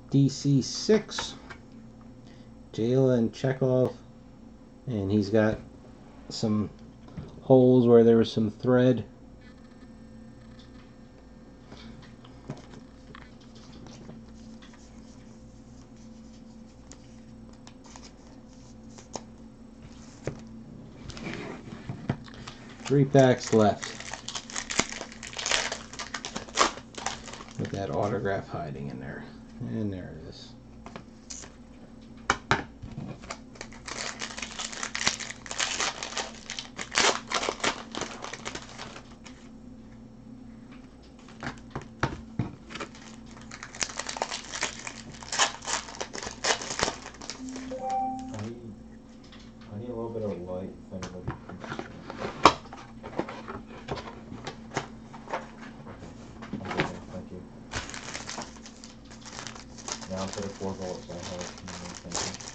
DC6, Jayla and Chekhov, and he's got some holes where there was some thread. Three packs left with that autograph hiding in there. And there it is. I need a little bit of light if anybody can see. I'm good now, thank you. Now instead of 4 bullets, I have something.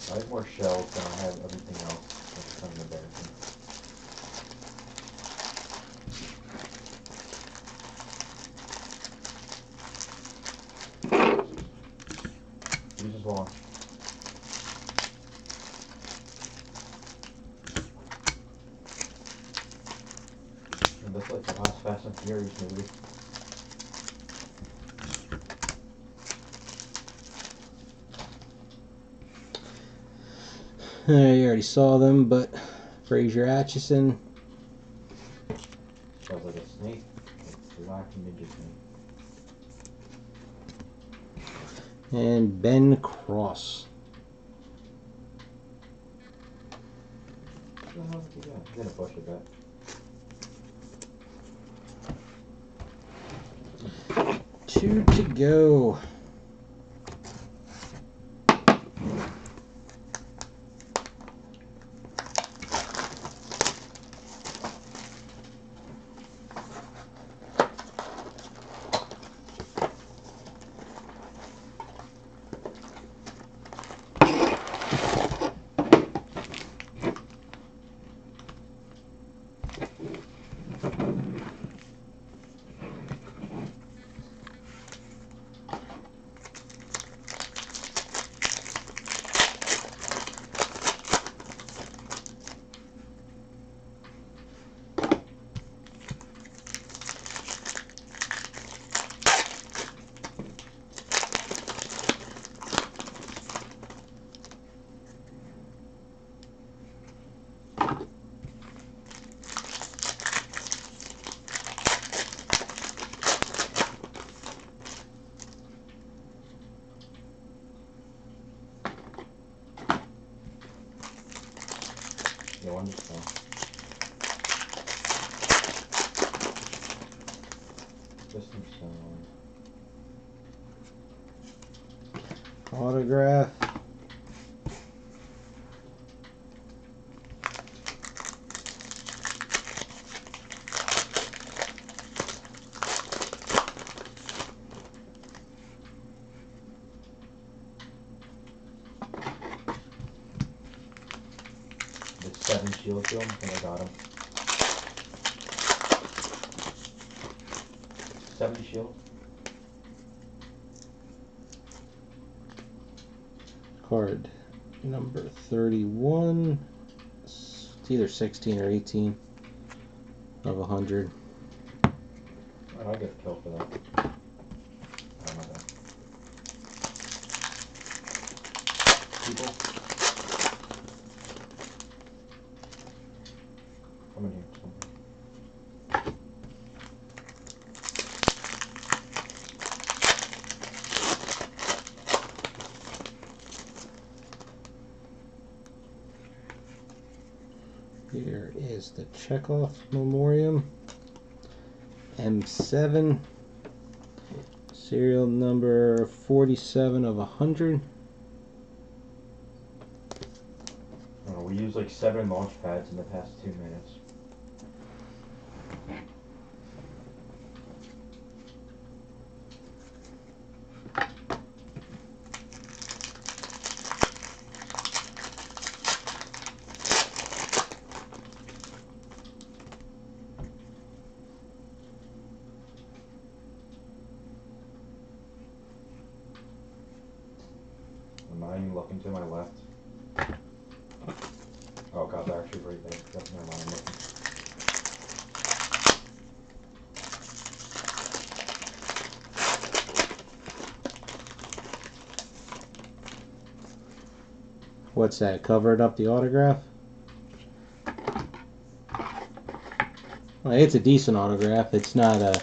I have more shells than I have everything else. That's kind of embarrassing. Use as long. And that's like the last Fast and Furious movie. You already saw them, but Fraser Atchison Sounds like a snake. Like a black ninja snake. and Ben Cross. What the hell did you got? He's in a bush, I bet. 2 to go. Yeah, one just fell. This one's Autograph. It's 7 shield to him, and I got him. 70 shield. Card number 31. It's either 16 or 18 of 100. Oh, I get a kill for that. Oh my god. People. Come in here. Somewhere. Here is the Chekhov Memoriam. M7. Serial number 47 of 100. We used like 7 launch pads in the past 2 minutes. I'm not even looking to my left. Oh god, they're actually right there. That's never mind, I'm looking. What's that? Covered up the autograph? Well, it's a decent autograph. It's not a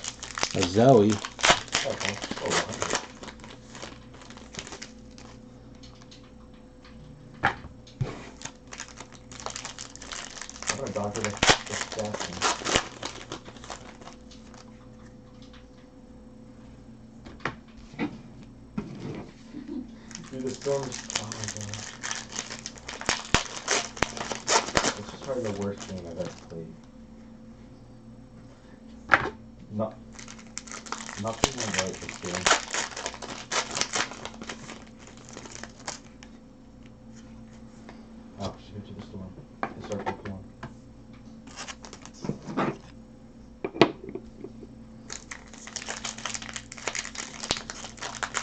Zoe. Okay. Oh, 100. I'm gonna doctor this gas thing. Dude, the storm is... Oh my god. This is probably the worst game I've ever played. Nothing went right this game. Oh, shoot to the storm. The circle one.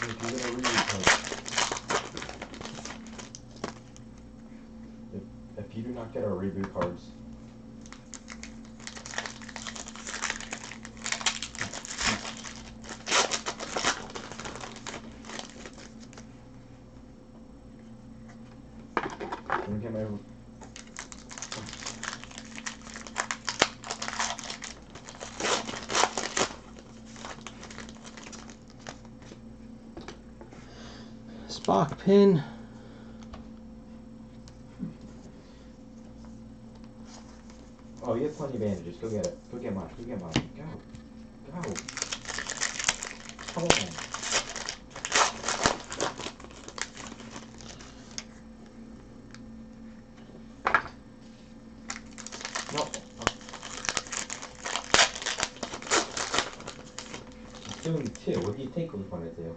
If you get a reboot card. If you do not get our reboot cards, let me get my... Spock pin. Oh, you have plenty of bandages. Go get it. Go get mine. Go get mine. Go. Go. Come on. No. It's doing two. What do you think was going to do?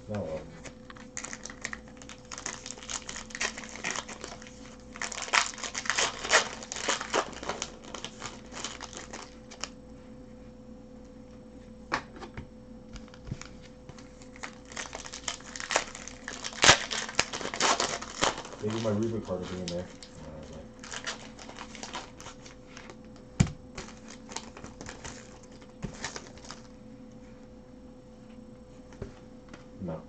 No. Maybe my reboot card will be in there. No.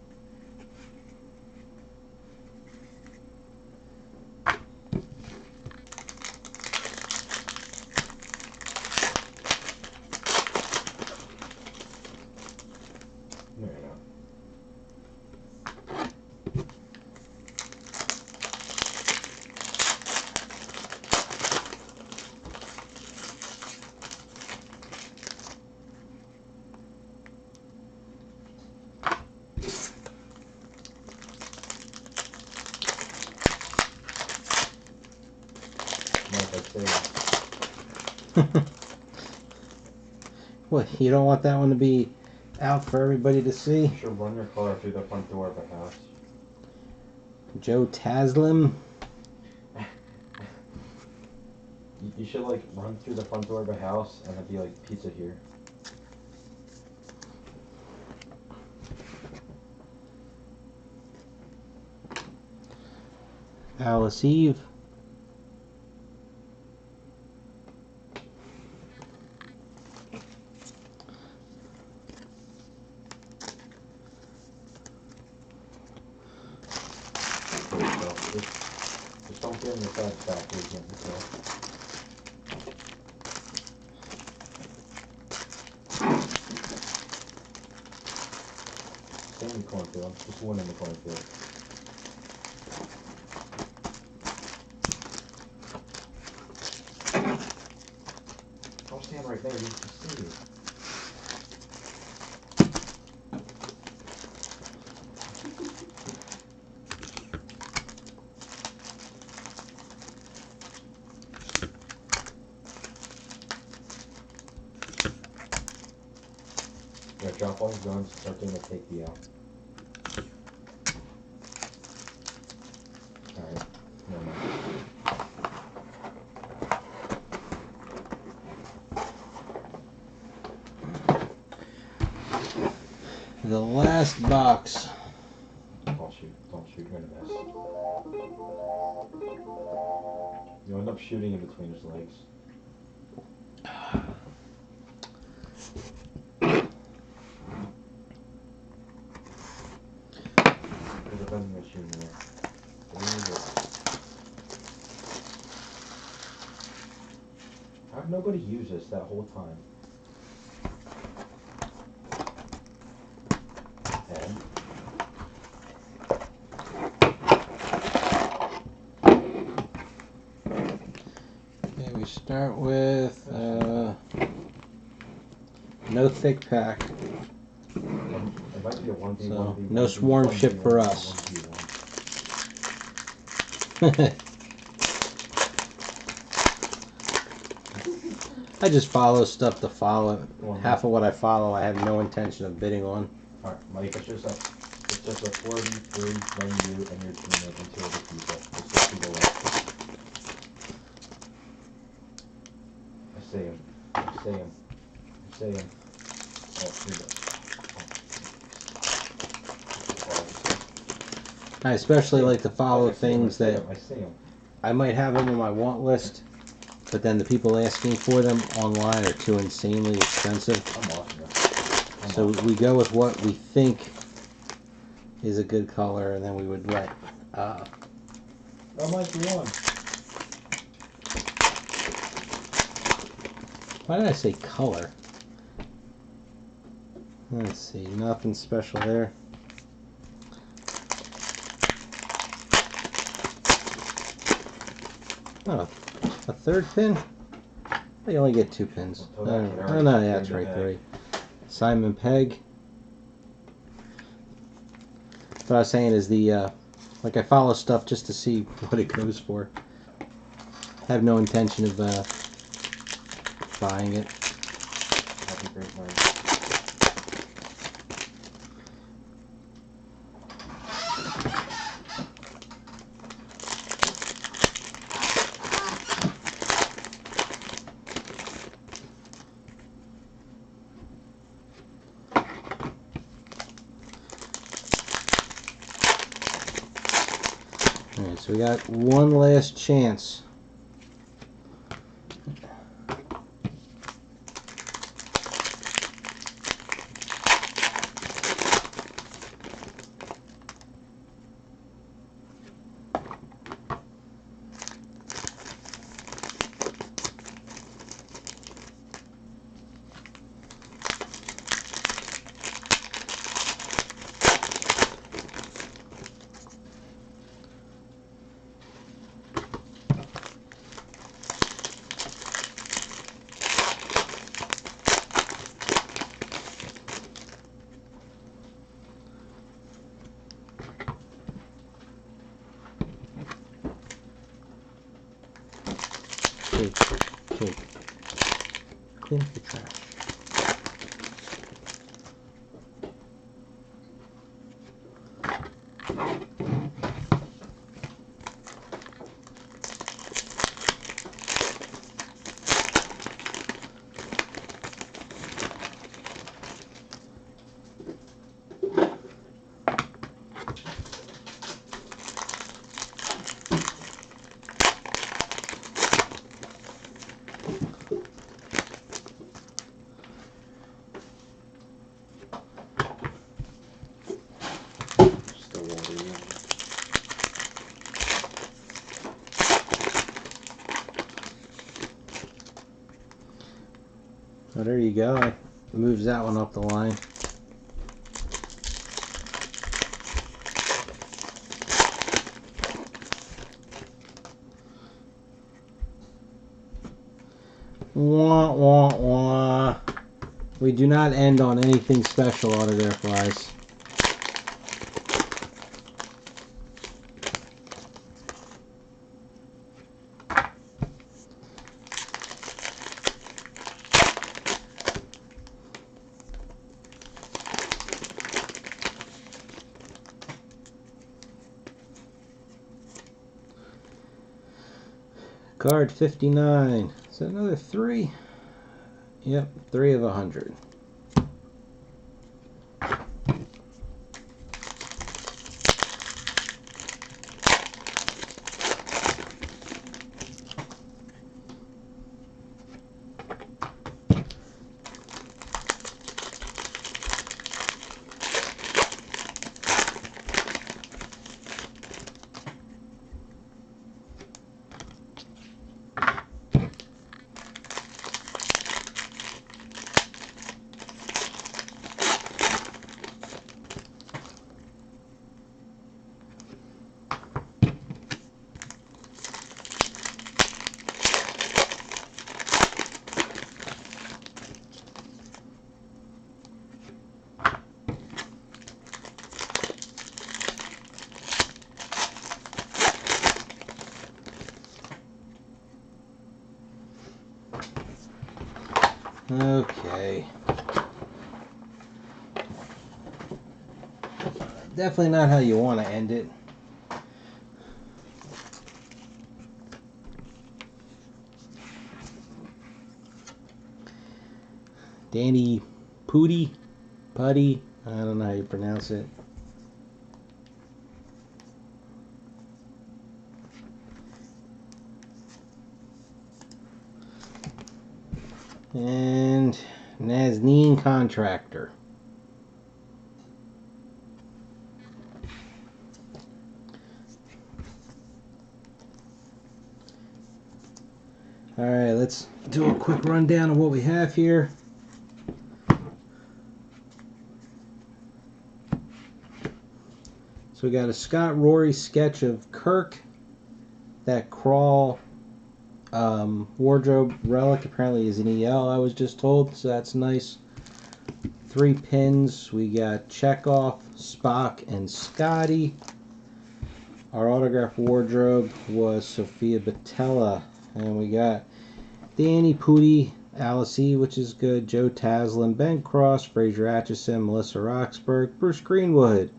No, you're not. Like I say, What, you don't want that one to be out for everybody to see? you should run your car through the front door of the house. Joe Taslim. You should like run through the front door of a house and it'd be like pizza here. Alice Eve. Just don't get in the side back where you get yourself. Stay in the cornfield. Just one in the cornfield. Don't stand right there. You can see it. Yeah, drop all your guns, start doing the take the out. Alright, never mind. The last box. Don't shoot, you're gonna miss. You'll end up shooting in between his legs. There's a vending machine there. How did nobody use this that whole time? And Okay, we start with no thick pack. a It might be a 1v1. So, no swarm ship for us. I just follow stuff to follow it. Half of what I follow, I have no intention of bidding on. Alright, Mike, it's just a 4v3, then you and your teammate and 2 other people. Just 6 people left. I see him. I see him. I see him. Oh, here we go. I especially like to follow things that I see him. I might have them on my want list, but then the people asking for them online are too insanely expensive. I'm watching it. So we go with what we think is a good color, and then we would let. That might be one. Why did I say color? Let's see, nothing special there. Oh, a third pin? You only get 2 pins. Oh no, yeah, that's right, 3. Simon Pegg. What I was saying is like I follow stuff just to see what it goes for. I have no intention of buying it. Happy birthday. Alright, so we got one last chance. Take. Clean up the trash. Oh, there you go. It moves that one up the line. Wah, wah, wah. We do not end on anything special out of there, flies. Card 59. Is that another 3? Yep, 3 of 100. Okay. Definitely not how you want to end it. Danny Putty, I don't know how you pronounce it. And Nazneen Contractor. Alright, let's do a quick rundown of what we have here. So we got a Scott Rory sketch of Kirk. That crawl wardrobe relic apparently is an EL, I was just told, so that's nice. 3 pins. We got Chekhov, Spock, and Scotty. Our autograph wardrobe was Sophia Boutella. And we got Danny Pudi, Alice E., which is good, Joe Taslin, Ben Cross, Fraser Atchison, Melissa Roxburgh, Bruce Greenwood,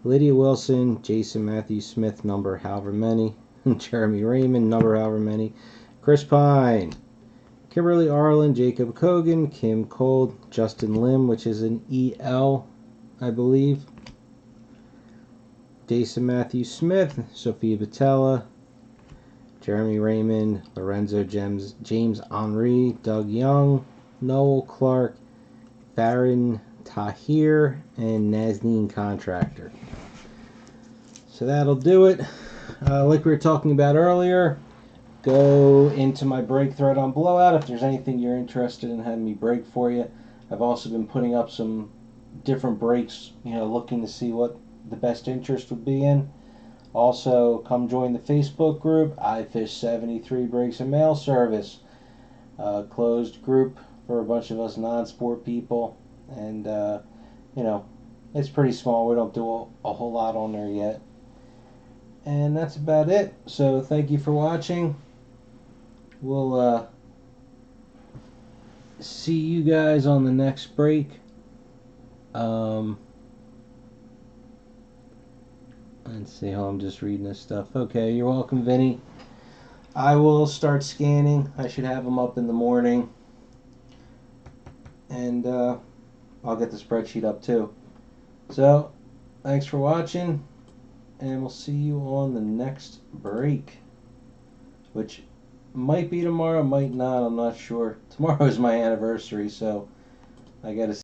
Lydia Wilson, Jason Matthew Smith, number however many, Jeremy Raymond, number however many, Chris Pine, Kimberly Arlen, Jacob Kogan, Kim Cold, Justin Lim, which is an EL, I believe, Jason Matthew Smith, Sophia Boutella, Jeremy Raymond, Lorenzo James Henry, Doug Young, Noel Clark, Farron Tahir, and Nazneen Contractor. So that'll do it. Like we were talking about earlier, go into my break thread on Blowout if there's anything you're interested in having me break for you. I've also been putting up some different breaks, looking to see what the best interest would be in. Also, come join the Facebook group, iFish73 Breaks and Mail Service. Closed group for a bunch of us non-sport people. And, it's pretty small. We don't do a whole lot on there yet. And that's about it. So, thank you for watching. We'll see you guys on the next break. Let's see how I'm just reading this stuff. Okay, you're welcome, Vinny. I will start scanning. I should have them up in the morning. And I'll get the spreadsheet up too. So, thanks for watching. And we'll see you on the next break. Which might be tomorrow, might not. I'm not sure. Tomorrow is my anniversary, so I gotta